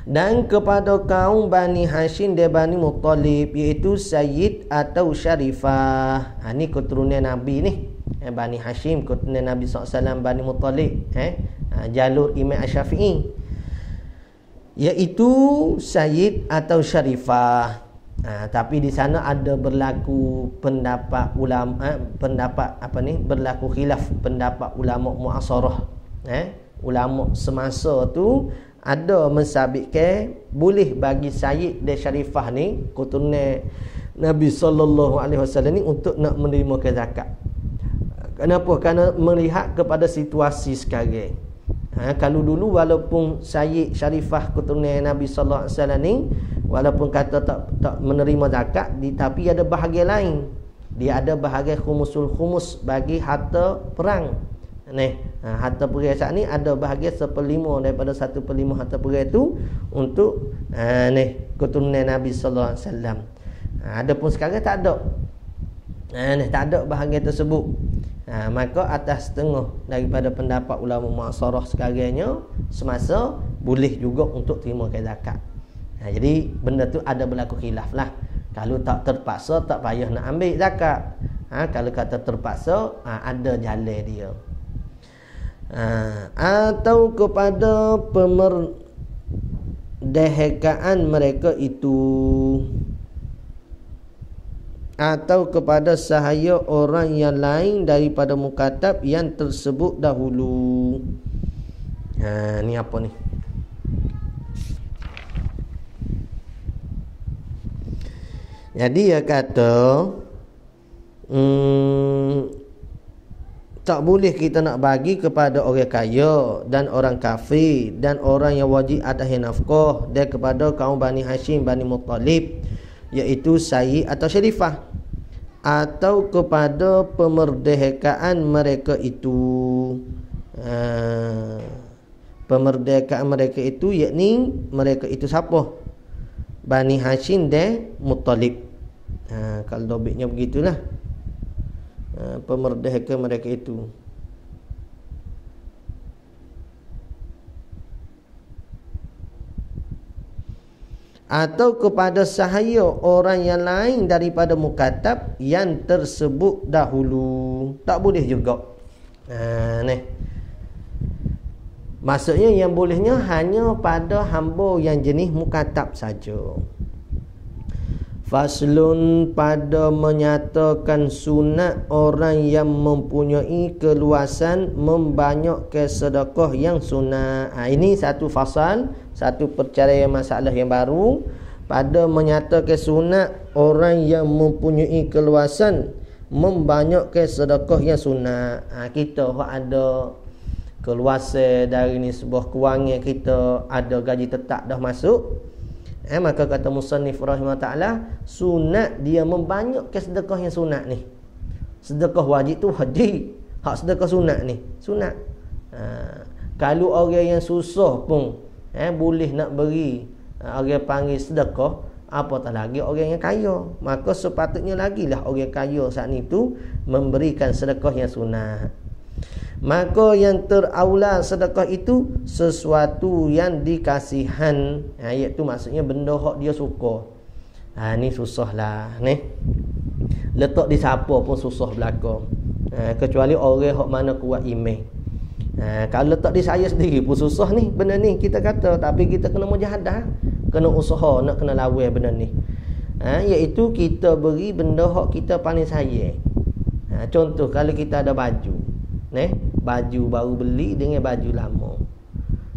Dan kepada kaum Bani Hashim dan Bani Muttalib, iaitu Sayyid atau Syarifah. Ni keturunan Nabi ni. Bani Hashim keturunan Nabi SAW, Bani Muttalib jalur Imam Asy-Syafi'i, iaitu Sayyid atau Syarifah. Tapi di sana ada berlaku pendapat ulama, berlaku khilaf pendapat ulama muasarah. Ulama semasa tu ada mensabitkan boleh bagi Sayyid dan Syarifah ni keturunan Nabi SAW ni untuk nak menerima zakat. Kenapa? Kerana melihat kepada situasi sekarang. Kalau dulu walaupun Sayyid Syarifah keturunan Nabi SAW ni walaupun kata tak menerima zakat, tapi ada bahagian lain. Dia ada bahagian khumusul khumus bagi harta perang. Harta perang saat ni ada bahagian 1/5 daripada 1/5 harta perang tu untuk keturunan Nabi sallallahu alaihi wasallam. Adapun sekarang tak ada. Tak ada bahagian tersebut. Maka atas setengah daripada pendapat ulama muasarah sekarangnya semasa boleh juga untuk terima zakat. Jadi benda tu ada berlaku khilaf lah. Kalau tak terpaksa tak payah nak ambil zakat. Kalau kata terpaksa ada jalan dia. Atau kepada pemerdekaan mereka itu, atau kepada sahaya orang yang lain daripada mukatab yang tersebut dahulu. Ni apa ni? Jadi dia kata tak boleh kita nak bagi kepada orang kaya dan orang kafir dan orang yang wajib atas nafkah, dan kepada kaum Bani Hashim, Bani Muttalib, iaitu Sayyid atau Syarifah, atau kepada pemerdekaan mereka itu. Pemerdekaan mereka itu yakni mereka itu siapa? Bani Hashim dan Muttalib. Kalau dobitnya begitulah. Pemerdekaan mereka itu. Atau kepada sahaya orang yang lain daripada mukatab yang tersebut dahulu. Tak boleh juga. Maksudnya yang bolehnya hanya pada hamba yang jenis mukatab saja. Faslun, pada menyatakan sunat orang yang mempunyai keluasan membanyakkan sedekah yang sunat. Ini satu fasal, satu percaraian masalah yang baru. Pada menyatakan sunat orang yang mempunyai keluasan membanyakkan sedekah yang sunat. Kita ada keluasan dari ni sebuah kewangan, kita ada gaji tetap dah masuk. Maka kata musannif rahimahullah ta'ala, sunat dia membanyakkan sedekah yang sunat ni. Sedekah wajib tu wajib, hak sedekah sunat ni sunat. Kalau orang yang susah pun boleh nak beri, orang panggil sedekah, apatah lagi orang yang kaya. Maka sepatutnya lagilah orang kaya saat ni tu memberikan sedekah yang sunat. Maka yang teraula sedekah itu sesuatu yang dikasihan. Iaitu maksudnya benda hak dia suka. Ni susah lah ni. Letak di siapa pun susah belaka. Kecuali orang hak mana kuat iman. Kalau letak di saya sendiri pun susah ni benda ni kita kata, tapi kita kena mujahadah, kena usaha nak kena lawan benda ni. Iaitu kita beri benda hak kita paling sayang. Contoh kalau kita ada baju, baju baru beli dengan baju lama.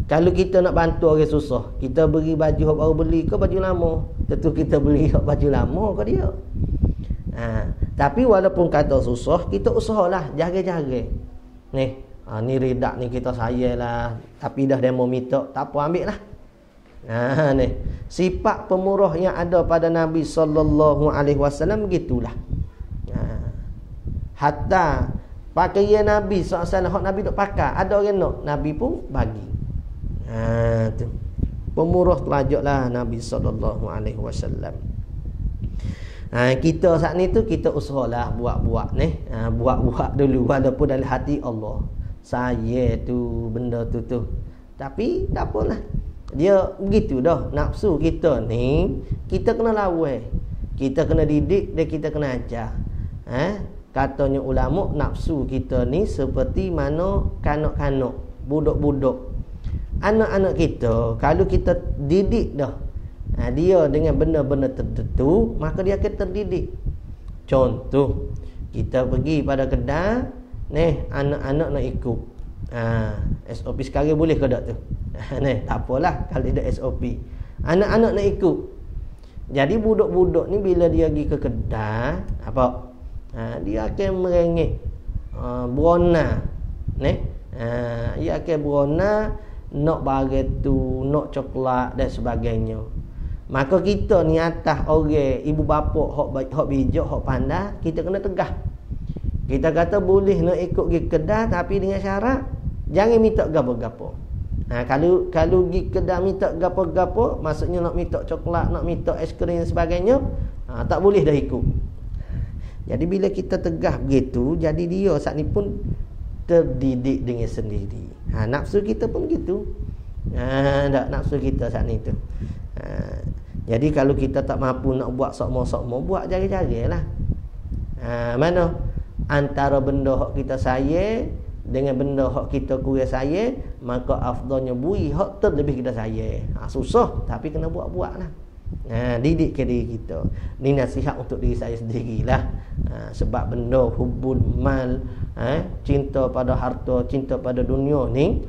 Kalau kita nak bantu orang susah, kita beri baju hak baru beli ke baju lama? Tentu kita beli hak baju lama ke dia. Tapi walaupun kata susah, kita usahalah jaga-jaga. Ni ridak ni kita sayanglah, tapi dah demo minta, tak apa ambil lah. Ni sifat pemurah yang ada pada Nabi sallallahu alaihi wasallam begitulah. Hatta pakaian Nabi SAW hak Nabi duk pakai, ada orang nak, Nabi pun bagi. Tu pemurah telajaklah Nabi sallallahu alaihi wasallam. Kita saat ni tu kita usahalah buat-buat ni. Buat-buat dulu walaupun dalam hati Allah saya tu benda tu. Tapi tak apalah. Dia begitu dah. Nafsu kita ni kita kena lawan. Kita kena didik dan kita kena ajar. Katanya ulama, nafsu kita ni seperti mana kanak-kanak, budak-budak. Anak-anak kita kalau kita didik dah, dia dengan benda-benda tertentu, maka dia akan terdidik. Contoh, kita pergi pada kedai, anak-anak nak ikut. SOP sekarang boleh ke tak tu? Tak apalah kalau ada SOP. Anak-anak nak ikut. Jadi budak-budak ni bila dia pergi ke kedai, apa? Dia akan merengek, berona. Dia akan berona nak barang tu, nak coklat dan sebagainya. Maka kita ni atas orang ibu bapa hak bijak, hak pandai, kita kena tegah. Kita kata boleh nak ikut pergi kedai, tapi dengan syarat jangan minta gapo-gapo. Kalau pergi kedai minta gapo-gapo, maksudnya nak minta coklat, nak minta aiskrim dan sebagainya, tak boleh dah ikut. Jadi bila kita tegah begitu, jadi dia saat ni pun terdidik dengan sendiri. Nafsu kita pun begitu. Tak nafsu kita saat ni tu. Jadi kalau kita tak mampu nak buat sokmo-sokmo, buat jari-jari lah. Mana antara benda hak kita sayang dengan benda hak kita kurang sayang, maka afdalnya bui hak terlebih kita sayang. Susah tapi kena buat-buat lah. Didik ke diri kita. Ni nasihat untuk diri saya sendirilah. Sebab benda hubul mal, cinta pada harta, cinta pada dunia ni,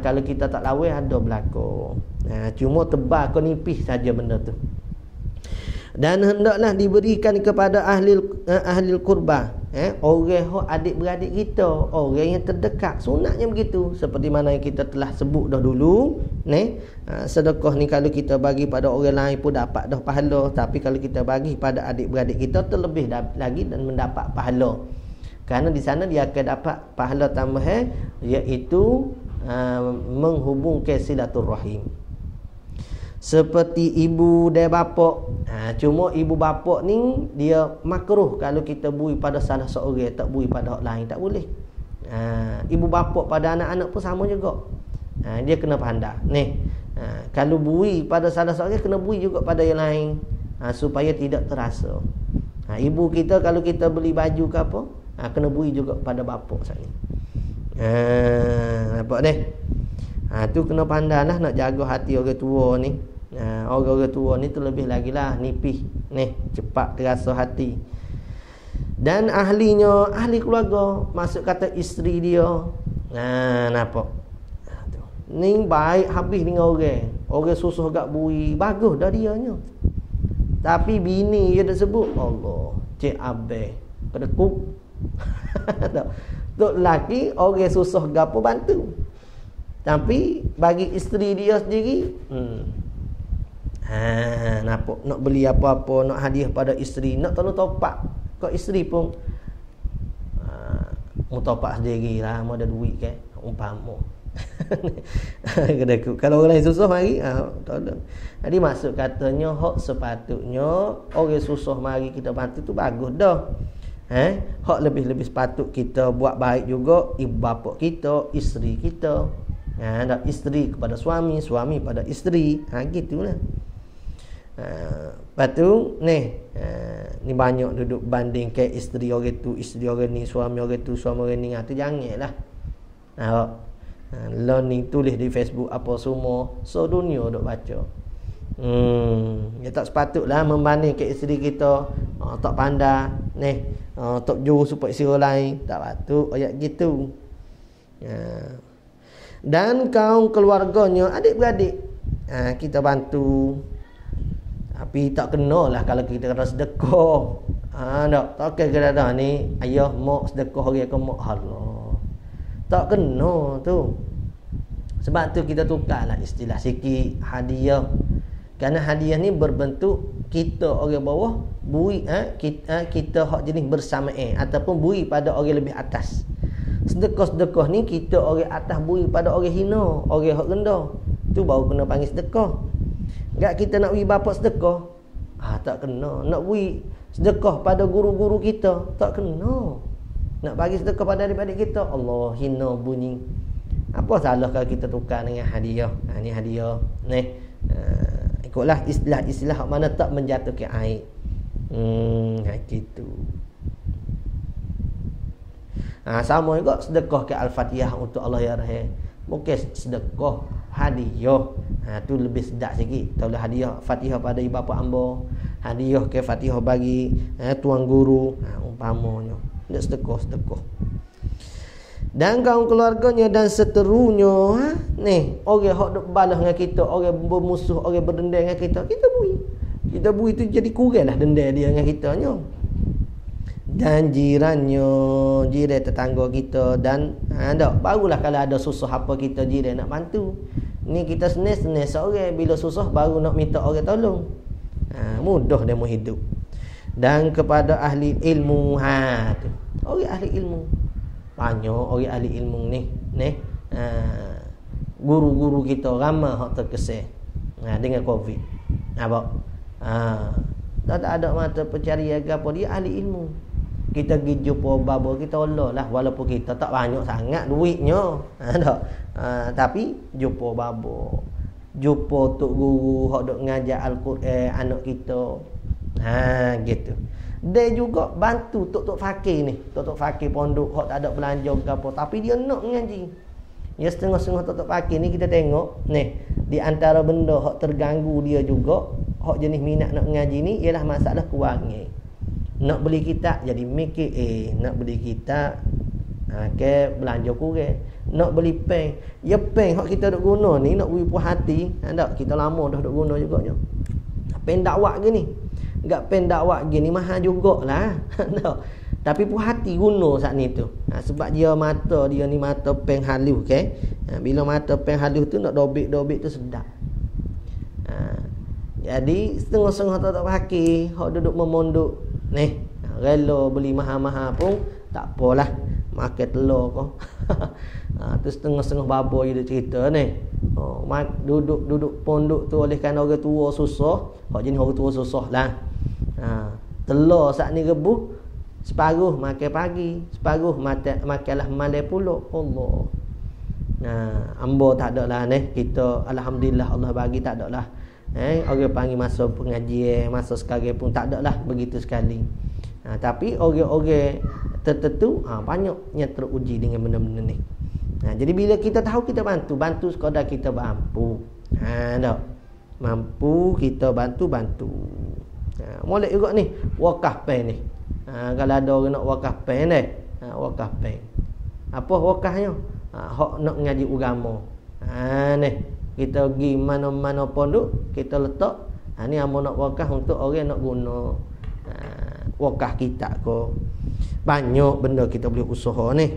kalau kita tak lawan ada berlaku. Cuma tebal ke nipis saja benda tu. Dan hendaklah diberikan kepada ahli qurba, orang adik-beradik kita, orang yang terdekat. Sunatnya begitu, seperti mana yang kita telah sebut dah dulu. Sedekah ni kalau kita bagi pada orang lain pun dapat dah pahala, tapi kalau kita bagi pada adik-beradik kita terlebih lagi dan mendapat pahala. Kerana di sana dia akan dapat pahala tambahan, iaitu menghubungkan silaturrahim. Seperti ibu dan bapa. Cuma ibu bapa ni dia makruh kalau kita bui pada salah seorang, tak bui pada orang lain, tak boleh. Ibu bapa pada anak-anak pun sama juga. Dia kena pandai. Kalau bui pada salah seorang, kena bui juga pada yang lain, supaya tidak terasa. Ibu kita kalau kita beli baju ke apa, kena bui juga pada bapa sat ni. Nampak ni? Tu kena pandai lah nak jaga hati orang tua ni. Orang-orang tua ni terlebih lagi lah nipih, cepat terasa hati. Dan ahli keluarga, maksud kata isteri dia. Nampak? Ni baik habis dengan orang susah gak bui, bagus dah dianya. Tapi bini dia dah sebut, Allah, cik abe kedekuk. Tok lelaki orang susah gapo bantu. Tapi bagi isteri dia sendiri, nampak nak beli apa-apa, nak hadiah pada isteri, nak tolong topak ke isteri pun, mau topak sendiri lah, mau ada duit ke, umpama. Kalau orang lain susah mari, tolong. Jadi maksud katanya hak sepatutnya orang susah mari kita bantu tu bagus dah. Hak lebih-lebih sepatut kita buat baik juga ibu bapa kita, isteri kita. Nak isteri kepada suami, suami pada isteri. Gitulah. Lepas tu ni banyak duduk banding ke isteri orang tu, isteri orang ni, suami orang tu, suami orang ni. Tu janganlah. Learning tulis di Facebook apa semua, so dunia duk baca. Ya tak sepatutlah membanding ke isteri kita, tak pandai tak juru supaya isteri lain, tak patut ayat gitu. Dan kaum keluarganya, adik-beradik, kita bantu. Tapi tak kenalah kalau kita kena sedekah. Tak kira dah ni ayah mak sedekah orang ke mak Allah. Tak kena tu. Sebab tu kita tukarlah istilah sikit hadiah. Kerana hadiah ni berbentuk kita orang bawah beri kita hak jenis bersamaan ataupun beri pada orang lebih atas. Sedekah-sedekah ni kita orang atas beri pada orang hina, orang hak rendah. Tu baru kena panggil sedekah. Enggak kita nak beri bapak sedekah. Tak kena. Nak beri sedekah pada guru-guru kita, tak kena. Nak bagi sedekah pada adik-adik kita, Allah hina bunyi. Apa salah kalau kita tukar dengan hadiah? Ni hadiah. Ikutlah istilah-istilah mana tak menjatuhkan aib. Gitu. Sama juga sedekah ke Al-Fatihah untuk Allah ya Rahim. Mungkin sedekah hadiah. Tu lebih sedap sikit. Kalau hadiah Fatihah pada ibu bapa hamba, hadiah ke Fatihah bagi tuan guru, umpamanya. Dia sedekah. Dan kaum keluarganya dan seterusnya, orang hak duk balas dengan kita, orang bermusuh, orang berdendam dengan kita bui. Kita bui tu jadi kuranglah dendam dia dengan kita nya. Dan jirannya, jiran tetangga kita dan barulah kalau ada susah apa kita jiran nak bantu. Ni kita senes-senes seorang, bila susah baru nak minta orang tolong. Mudah dia mau hidup. Dan kepada ahli ilmu, tu. Orang ahli ilmu. Banyak orang ahli ilmu ni. Guru-guru kita ramai hak terkesan dengan Covid. Tak ada mata pencarian apa, dia ahli ilmu. Kita pergi jumpa babo kita Allah lah, walaupun kita tak banyak sangat duitnya. Tapi jumpa babo, jumpa tok guru hak dok ngajar Al-Quran anak kita. Gitu. Dia juga bantu tok-tok fakir ni, tok-tok fakir pondok hak tak ada belanja ke apa, tapi dia nak mengaji. Ya setengah-setengah tok-tok fakir ni kita tengok di antara benda hak terganggu dia juga, hak jenis minat nak mengaji ni ialah masalah kewangan. Nak beli kitab jadi mikir nak beli kitab ke belanja kurang. Nak beli pen, ya pen hak kita duk guna ni nak beri puas hati, kita lama dah duk guna juga nya. Pen dakwah gini. Enggak pen dakwah gini mahal jugalah. Tapi puas hati guna saat ni tu. Sebab dia mata dia ni mata pen halus ke. Bila mata pen halus tu nak dobik-dobik tu sedap. Jadi setengah-setengah tak pakai, hak duduk memondok rela beli mahal-mahal pun tak apalah, makan telur kau. Tu setengah-setengah babo dia cerita duduk pondok tu oleh kerana orang tua susah, hak jenis orang tua susah lah. Telur saat ni rebus separuh makan pagi, separuh makanlah malam pula. Allah. Ambo tak ada lah kita alhamdulillah Allah bagi tak ada lah. Orang panggil masa pengajian, masa sekarang pun tak ada lah begitu sekali. Tapi orang-orang tertentu banyak yang teruji dengan benda-benda ni. Jadi bila kita tahu kita bantu sekadar kita mampu. Mampu kita bantu. Molek juga ni wakaf pen ni. Kalau ada orang nak wakaf pen wakaf pen. Apa wakafnya? Hak nak ngaji agama. Kita pergi mana-mana pondok, kita letak ni amo nak wakaf untuk orang nak guna wakaf kita ko. Banyak benda kita boleh usaha ni.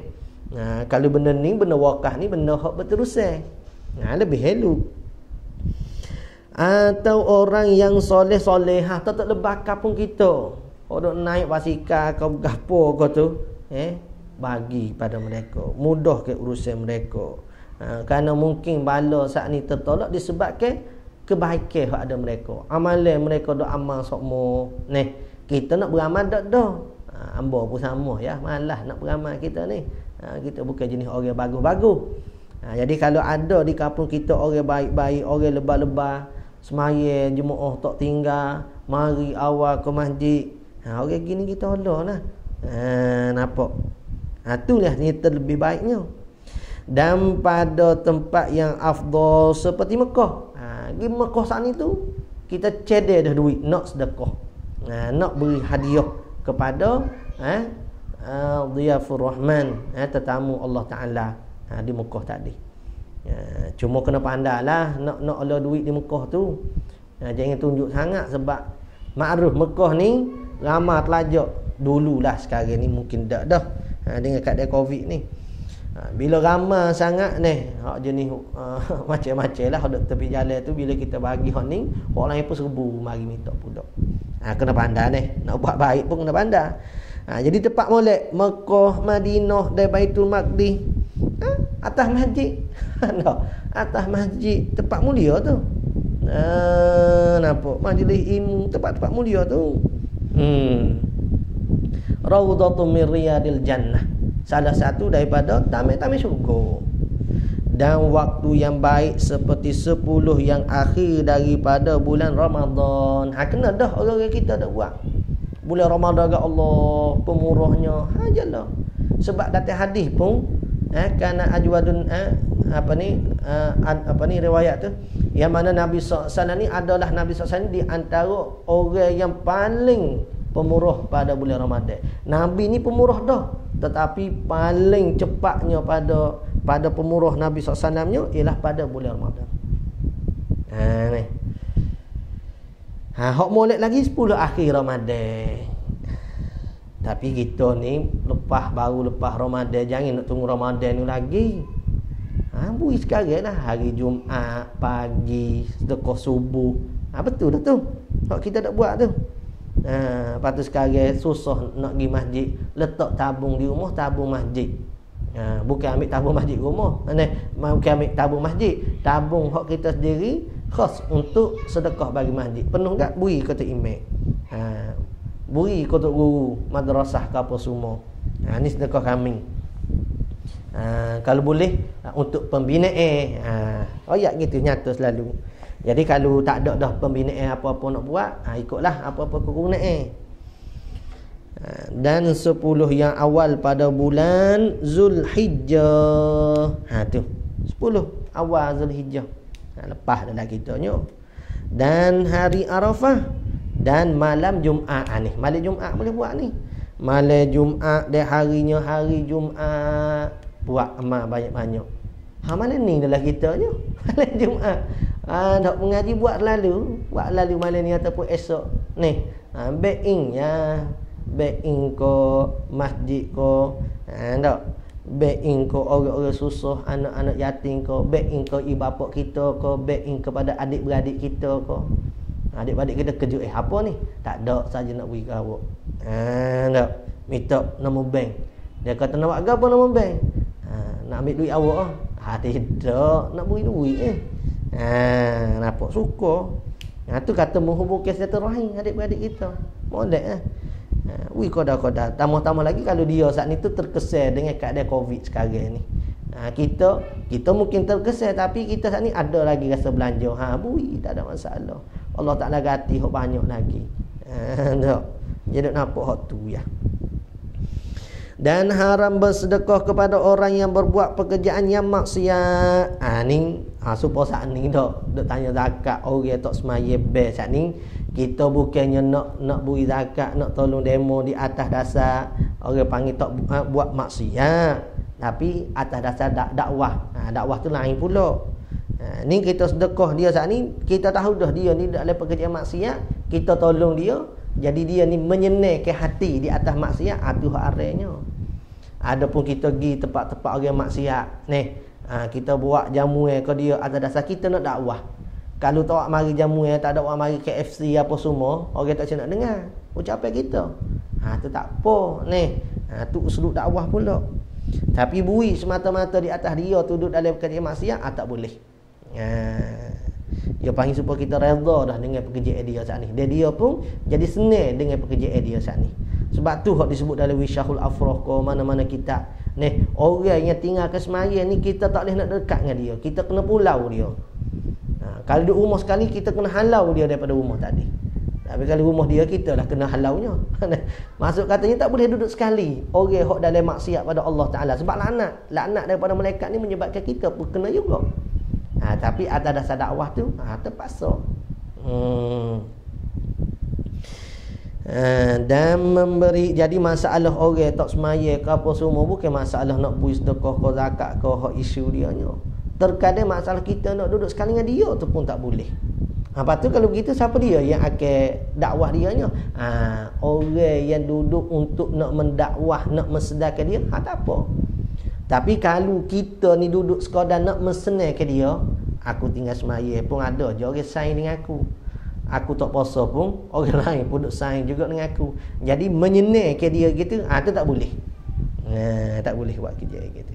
Kalau benda ni, benda wakaf ni benda hak berterusan. Lebih elok. Atau orang yang soleh-solehah tak lebakar pun kita. Orang naik basikal kau gapo kau tu, bagi pada mereka. Mudah ke urusan mereka. Kerana mungkin bala saat ni tertolak disebabkan kebaikan yang ada mereka. Amalan mereka dak amal sokmo Kita nak beramal dak dah. Ambo pun sama ya, malas nak beramal kita ni. Kita bukan jenis orang bagus-bagus. Jadi kalau ada di kampung kita orang baik-baik, orang lebar-lebar, semaya jemaah tak tinggal, mari awal ke masjid. Orang gini kita Allah lah. Nampak? Itulah cerita lebih baiknya. Dan pada tempat yang afdal seperti Mekah. Di Mekah saat itu kita cedek dah duit nak sedekah. Nak beri hadiah kepada Dhiyafur Rahman, tetamu Allah Ta'ala di Mekah tadi. Cuma kena pandai lah nak ala duit di Mekah tu. Jangan tunjuk sangat sebab makruf Mekah ni ramai telajak dululah. Sekarang ni mungkin tak dah dengan keadaan Covid ni. Bila ramai sangat ni hak jenis macam-macam lah hak tepi jalan tu, bila kita bagi hak ni orang lain pun serbu mari minta pula. Kena pandai ni, nak buat baik pun kena pandai. Jadi tempat molek Mekah, Madinah dan Baitul Maqdis, atas masjid. Atas masjid tempat mulia tu. Nampak majlis ilmu, tempat-tempat mulia tu. Raudhatun min riyadil jannah, salah satu daripada taman-taman syurga. Dan waktu yang baik seperti 10 yang akhir daripada bulan Ramadan. Kena dah orang kita dah buat. Bulan Ramadan ke Allah pemurahnya hajalah. Sebab datang hadis pun kana ajwadun riwayat tu yang mana Nabi SAW ni adalah Nabi SAW di antara orang yang paling pemurah pada bulan Ramadan. Nabi ni pemurah dah, tetapi paling cepatnya pada pemurah Nabi SAW nya ialah pada bulan Ramadan. Ni. Hak molek lagi 10 akhir Ramadan. Tapi kita ni baru lepas Ramadan, jangan nak tunggu Ramadan ni lagi. Bui sekarang lah, hari Jumaat pagi sedekah subuh. Betul dah tu. Hak kita tak buat tu. Lepas tu sekarang susah nak pergi masjid, letak tabung di rumah, tabung masjid. Bukan ambil tabung masjid rumah. Bukan ambil tabung masjid, tabung hak kita sendiri khas untuk sedekah bagi masjid. Penuh tak? Beri kata imam. Beri kata guru madrasah ke apa semua. Ni sedekah kami. Kalau boleh untuk pembinaan. Ya gitu nyata selalu. Jadi kalau tak ada dah pembinaan apa-apa nak buat, ikutlah apa-apa kegunaan. Dan 10 yang awal pada bulan Zulhijjah. Tu 10 awal Zulhijjah. Lepas dah kitanya. Dan hari Arafah dan malam Jumaat ni. Malam Jumaat boleh buat ni. Malam Jumaat dan harinya hari Jumaat buat amal banyak-banyak. Malam ni adalah kitanya. Malam Jumaat. Nak mengaji buat lalu malam ni ataupun esok ni. Back-in ya. Back-in ko masjid ko. Tak. Back-in ko orang-orang susah, anak-anak yatim ko, back-in ko ibu bapa kita ko, back-in kepada adik-beradik kita ko. Adik-beradik kita kejut apa ni? Tak ada saja nak beri ke awak. Tak. Minta nombor bank. Dia kata nak buat apa nombor bank? Nak ambil duit awak tidak, nak beri duit nampak suka. Tu kata menghubungkan silaturahim adik-beradik kita. Molek koda-koda. Tambah-tambah lagi kalau dia saat ni tu terkesan dengan keadaan Covid sekarang ni. Kita mungkin terkesan, tapi kita saat ni ada lagi rasa belanja. Bui tak ada masalah. Allah Ta'ala ganti hak banyak lagi. Tak. Jadi nampak hak tu ya. Dan haram bersedekah kepada orang yang berbuat pekerjaan yang maksiat. Ni supaya saat ni dok tanya zakat orang tak semaya best saat ni. Kita bukannya nak beri zakat, nak tolong demo di atas dasar orang panggil tak buat maksiat, tapi atas dasar dakwah. Dakwah tu lain pula. Ni kita sedekah dia saat ni, kita tahu dah dia ni dalam pekerjaan maksiat, kita tolong dia, jadi dia ni menyenangkan hati di atas maksiat. Tu hak arahnya. Adapun kita pergi tempat-tempat orang maksiat ni, kita buat jamu ke dia atas dasar kita nak dakwah. Kalau tak mari jamu tak ada orang mari KFC apa semua, orang tak nak dengar ucapan kita. Tu tak apa ni. Tu uslub dakwah pula. Tapi bui semata-mata di atas dia tu duduk dalam perkara maksiat, tak boleh. Dia panggil supaya kita redha dah dengan pekerjaan dia saat ni. Dia pun jadi senang dengan pekerjaan dia saat ni. Sebab tu hak disebut dalam Wisyahul Afrah ke mana-mana kitab. Ni orang yang tinggal ke sembahyang ni kita tak boleh nak dekat dengan dia. Kita kena pulau dia. Kalau duduk rumah sekali kita kena halau dia daripada rumah tadi. Tapi kalau rumah dia kita lah kena halaunya. Maksud katanya tak boleh duduk sekali orang hok dalam maksiat pada Allah Taala sebab laknat daripada malaikat ni menyebabkan kita pun kena juga. Tapi atas dasar dakwah tu terpaksa. Dan memberi, jadi masalah orang tak semaya ke apa semua bukan masalah nak beri sedekah ke zakat ke hak isu dia nya. Terkadang masalah kita nak duduk sekali dengan dia tu pun tak boleh. Lepas tu kalau begitu siapa dia yang akan dakwah dia nya? Orang yang duduk untuk nak mendakwah, nak mensedarkan dia, tak apa. Tapi kalau kita ni duduk sekadar nak mensenangkan dia, aku tinggal semaya pun ada je orang sayang dengan aku. Aku tak puasa pun orang lain pun duk sayang juga dengan aku. Jadi menyenangkan dia gitu, tu tak boleh. Tak boleh buat kerja gitu.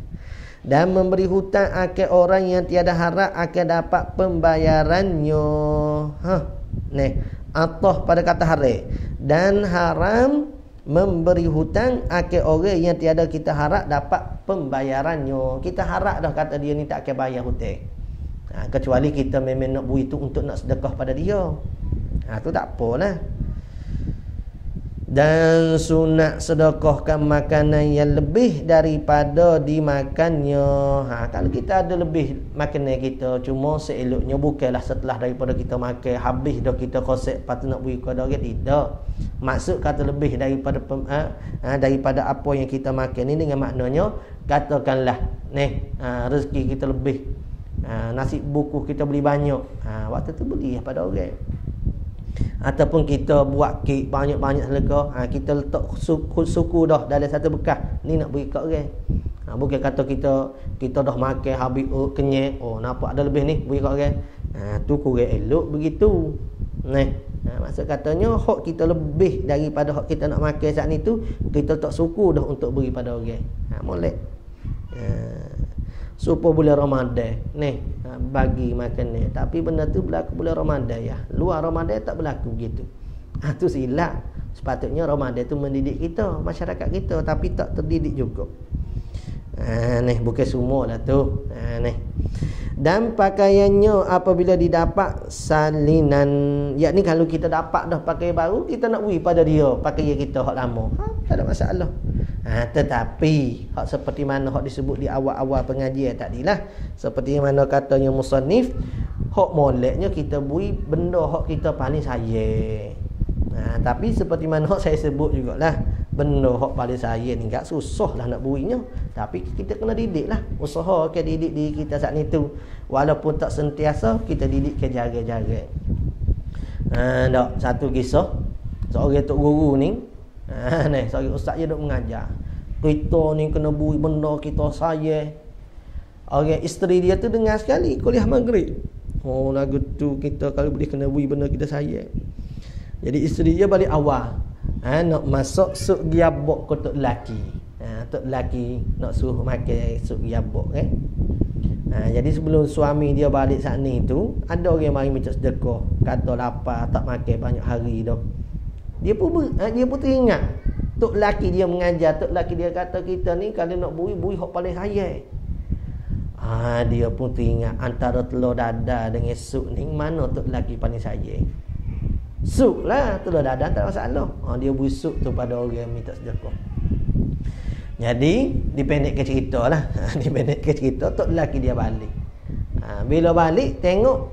Dan memberi hutang akan orang yang tiada harap akan dapat pembayarannya. Atah pada kata haram. Dan haram memberi hutang akan orang yang tiada kita harap dapat pembayarannya. Kita harap dah kata dia ni tak akan bayar hutang. Kecuali kita memang nak beri tu untuk nak sedekah pada dia. Tu tak apalah. Dan sunat sedekahkan makanan yang lebih daripada dimakannya. Kalau kita ada lebih makanan kita, cuma seeloknya bukanlah setelah daripada kita makan habis dah kita kosek patut nak beri kepada orang, tidak. Maksud kata lebih daripada daripada apa yang kita makan ni dengan maknanya katakanlah rezeki kita lebih, nasi buku kita beli banyak, waktu tu beli pada orang. Ataupun kita buat kek banyak-banyak sedekah, kita letak suku dah dalam satu bekas ni nak beri kat orang. Bukan kata kita dah makan habis kenyang, nampak ada lebih ni beri kat orang. Tu kurang elok begitu. Maksud katanya hak kita lebih daripada hak kita nak makan saat ni tu, kita letak suku dah untuk beri pada orang. Molek. Supaya bulan Ramadan bagi makan ni. Tapi benda tu berlaku bulan Ramadan ya. Luar Ramadan tak berlaku begitu. Tu silap. Sepatutnya Ramadan tu mendidik kita, masyarakat kita, tapi tak terdidik juga. Bukan semua lah tu. Dan pakaiannya apabila didapat salinan, yakni kalau kita dapat dah pakai baru, kita nak beri pada dia pakaian kita hak lama. Tak ada masalah. Tetapi hak seperti mana hak disebut di awal-awal pengajian tadilah, seperti mana katanya musannif, hak moleknya kita beri benda hak kita paling sayang. Tapi seperti mana hak saya sebut jugalah, benda hak paling sayang ni tak susah lah nak berinya. Tapi kita kena didik lah, usaha ke didik diri kita saat ni tu. Walaupun tak sentiasa, kita didik ke jaga-jaga. Satu kisah, seorang tok guru ni, seorang ustaz dia duk mengajar. Kita ni kena beri benda kita sayang. Orang isteri dia tu dengar sekali kuliah maghrib. Lagu tu kita kalau boleh kena beri benda kita sayang. Jadi isteri dia balik awal, nak masak sup giabok ke tok lelaki. Tok lelaki nak suruh makan sup giabok jadi sebelum suami dia balik saat ni tu, ada orang mari minta sedekah, kata lapar tak makan banyak hari dah. Dia pun teringat tok lelaki dia mengajar, tok lelaki dia kata kita ni kalau nak buri hak paling sayang. Dia pun teringat antara telur dadar dengan sup ni mana tok lelaki paling sayang. Sup lah, telur dadar tak masalah. Dia beri sup tu pada orang minta sedekah. Jadi dipendekkan cerita lah. Dipendekkan cerita, tok lelaki dia balik. Bila balik tengok,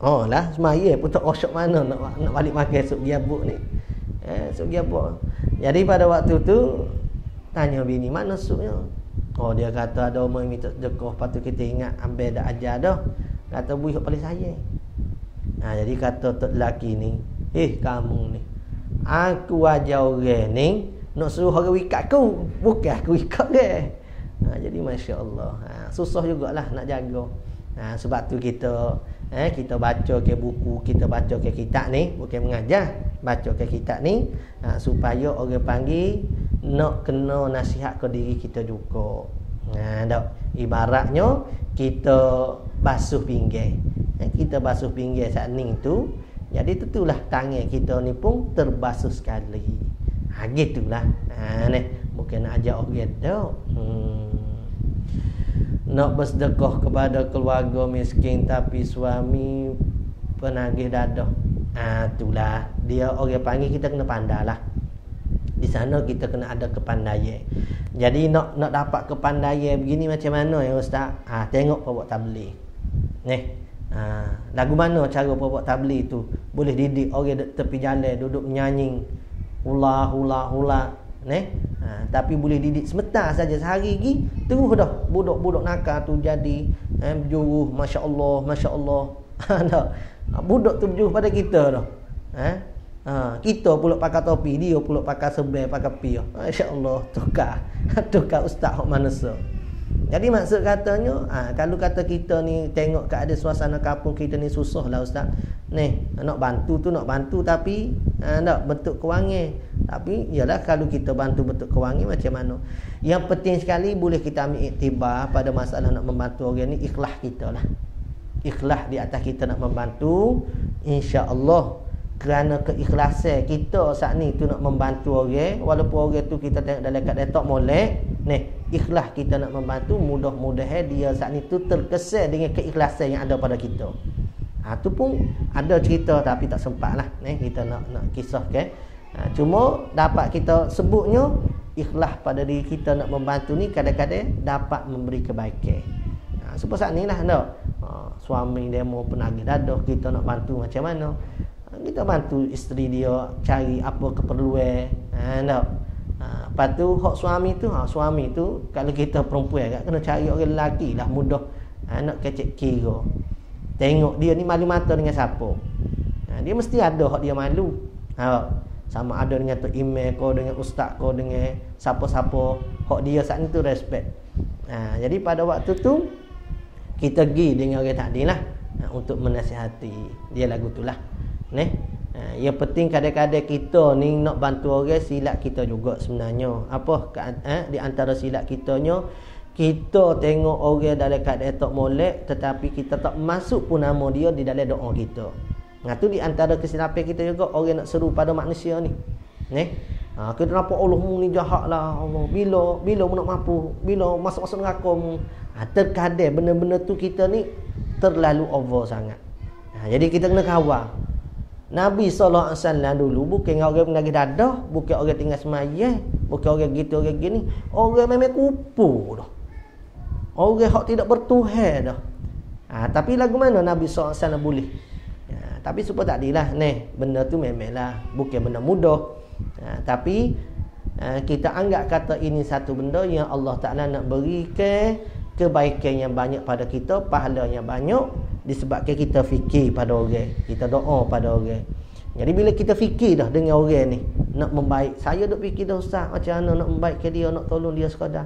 lah semaya pun tak osok mana nak balik makan sup giabok ni. Sup giabok. Jadi pada waktu tu tanya bini, mana supnya? Dia kata ada orang minta sedekah, patut kita ingat ambil dah ajar dah. Kata bui hak paling sayang. Jadi kata tok lelaki ni, kamu ni, aku ajar orang ni nak suruh orang wikat aku, bukan aku wikat dia. Jadi masya-Allah, susah jugalah nak jaga. Sebab tu kita baca ke buku, kita baca ke kitab ni, bukan mengajar, baca ke kitab ni supaya orang panggil nak kena nasihat ke diri kita juga. Ibaratnya kita basuh pinggan, Kita basuh pinggir saat ni tu, jadi tentulah tangan kita ni pun terbasuh sekali. Gitulah. Ni bukan nak ajak orang dah. Nak bersedekah kepada keluarga miskin tapi suami penagih dadah. Itulah dia orang panggil, kita kena pandailah. Di sana kita kena ada kepandaian. Jadi nak dapat kepandaian begini macam mana ya ustaz? Tengok pokok tabligh. Lagu mana cara pokok tabligh tu? Boleh didik orang tepi jalan duduk menyanyi hula. Tapi boleh didik sebentar saja sehari lagi terus dah budak-budak nakal tu jadi berjuruh masya-Allah. Budak tu berjuruh pada kita dah. Kita pula pakai topi, dia pula pakai sebel, pakai piah. Masya-Allah, tukar ustaz hok manusia. Jadi maksud katanya, kalau kata kita ni tengok keadaan suasana kampung kita ni susah lah ustaz. Nak bantu tapi nak bentuk kewangan. Tapi ialah kalau kita bantu bentuk kewangan macam mana? Yang penting sekali boleh kita ambil iktibar pada masalah nak membantu orang ni, ikhlas kita lah. Ikhlas di atas kita nak membantu, insya-Allah. Kerana keikhlasan kita saat ni tu nak membantu orang, walaupun orang tu kita tengok dalam keadaan tak molek, ikhlas kita nak membantu, mudah-mudahan dia saat ni tu terkesan dengan keikhlasan yang ada pada kita. Tu pun ada cerita tapi tak sempat lah kita nak kisahkan. Cuma dapat kita sebutnya ikhlas pada diri kita nak membantu ni kadang-kadang dapat memberi kebaikan. Sebab saat ni lah suami demo penagih dadah, kita nak bantu macam mana? Kita bantu isteri dia cari apa keperluan. Lepas tu hak suami tu kalau kita perempuan kan kena cari orang lelaki lah mudah nak kecek kira. Tengok dia ni malu mata dengan siapa. Dia mesti ada hak dia malu. Sama ada dengan tu imam kau, dengan ustaz kau, dengan siapa-siapa, hak dia saat ni tu respect. Jadi pada waktu tu kita pergi dengan orang tadi lah untuk menasihati dia lagu tu lah. Yang penting kadang-kadang kita ni nak bantu orang, silap kita juga sebenarnya. Di antara silap kitanya, kita tengok orang dalam keadaan tak molek tetapi kita tak masuk pun nama dia di dalam doa kita. Tu di antara kesilapan kita juga, orang nak seru pada manusia ni. Kita nampak Allah ni jahat lah, Allah bila nak mampu, bila masuk neraka. Terkadang benda-benda tu kita ni terlalu over sangat. Jadi kita kena kawal. Nabi SAW dulu bukan orang menagih dadah, bukan orang tinggal semayang, bukan orang gitu, orang gini. Orang memang kupu dah. Orang hak tidak bertuhan dah. Tapi lagu mana Nabi SAW boleh? Tapi supaya tak adilah, benda tu memanglah bukan benda mudah. Tapi kita anggap kata ini satu benda yang Allah Ta'ala nak berikan kebaikan yang banyak pada kita, pahala yang banyak disebabkan kita fikir pada orang, kita doa pada orang. Jadi bila kita fikir dah dengan orang ni nak membaik, saya duk fikir dah ustaz macam mana nak membaikkan dia, nak tolong dia sekadar.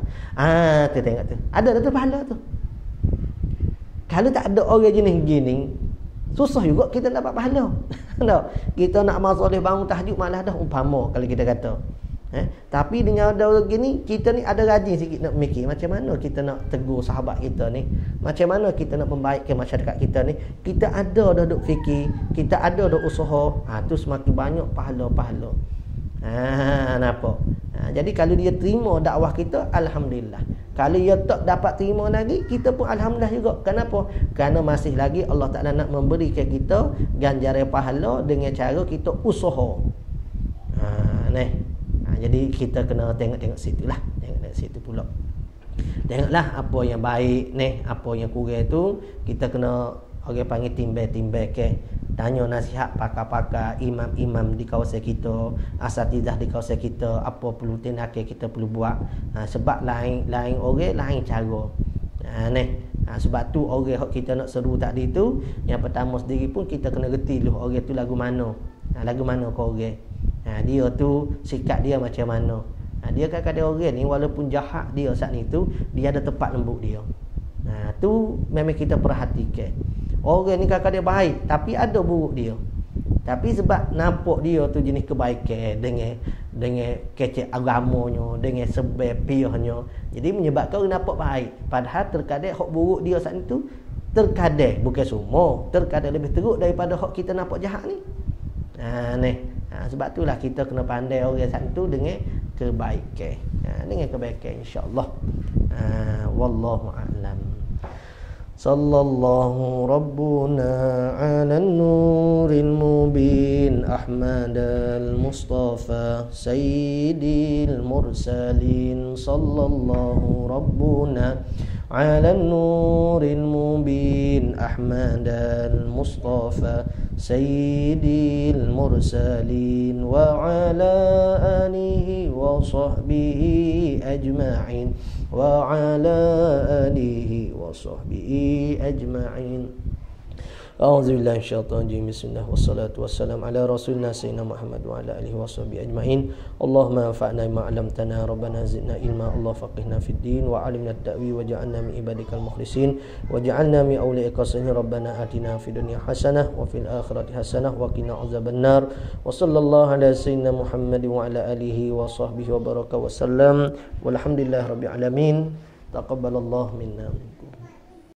Tu tengok tu, ada tu pahala tu. Kalau tak ada orang jenis gini, susah juga kita dapat pahala. Kita nak amal soleh, bangun tahajud malah dah umpama kalau kita kata. Tapi dengan ada gini, kita ni ada rajin sikit nak mikir macam mana kita nak tegur sahabat kita ni, macam mana kita nak membaikkan masyarakat kita ni. Kita ada dah duk fikir, kita ada dah usaha, tu semakin banyak pahala-pahala. Nampak? Jadi kalau dia terima dakwah kita, alhamdulillah. Kalau dia tak dapat terima lagi, kita pun alhamdulillah juga. Kenapa? Kerana masih lagi Allah Ta'ala nak memberikan kita ganjaran pahala dengan cara kita usaha. Jadi kita kena tengok-tengok situ lah. Tengok situ pula. Tengoklah apa yang baik apa yang kurang tu kita kena orang panggil timbang-timbang ke. Tanya nasihat pakar-pakar, imam-imam di kawasan kita, asatidzah di kawasan kita, apa perlu tindakan kita perlu buat. Sebab lain orang lain cara. Sebab tu orang yang kita nak seru tadi tu, yang pertama sendiri pun kita kena reti dulu orang tu lagu mana. Lagu mana kau orang. Dia tu sikap dia macam mana. Dia kadang-kadang orang ni walaupun jahat dia saat ni tu, dia ada tempat lembut dia. Tu memang kita perhatikan. Orang ni kadang-kadang baik tapi ada buruk dia. Tapi sebab nampak dia tu jenis kebaikan dengan kecek agamanya, dengan sebab piahnya, jadi menyebabkan orang nampak baik. Padahal terkadang hak buruk dia saat itu terkadang bukan semua, terkadang lebih teruk daripada hak kita nampak jahat ni. Sebab itulah kita kena pandai orang satu dengan kebaikan. Dengan kebaikan insya-Allah. Wallahu a'lam. Sallallahu rabbuna 'alan nuril mubin Ahmadal Mustafa sayyidil mursalin. Sallallahu rabbuna 'alan nuril mubin Ahmadal Mustafa sayyidil mursalin wa 'ala alihi wa sahbihi ajma'in wa 'ala alihi wa sahbihi ajma'in. A'udzubillahi minasyaitonir rajim. Bismillah wassalatu wassalamu ala rasulina sayyidina Muhammad wa ala alihi washabbihi ajmain. Allahumma anfa'na bima 'allamtana rabbana zidna ilma. Allah faqihna fid din wa 'allimna at-ta'wil wa ja'alna min ibadikal mukhlisin wa ja'alna min awliyaika salihin. Rabbana atina fid dunya hasanah wa fil akhirati hasanah wa qina azabannar. Wa sallallahu ala sayyidina Muhammad wa ala alihi wa sahbihi wa baraka wa sallam. Walhamdulillahirabbil alamin. Taqabbalallahu minna.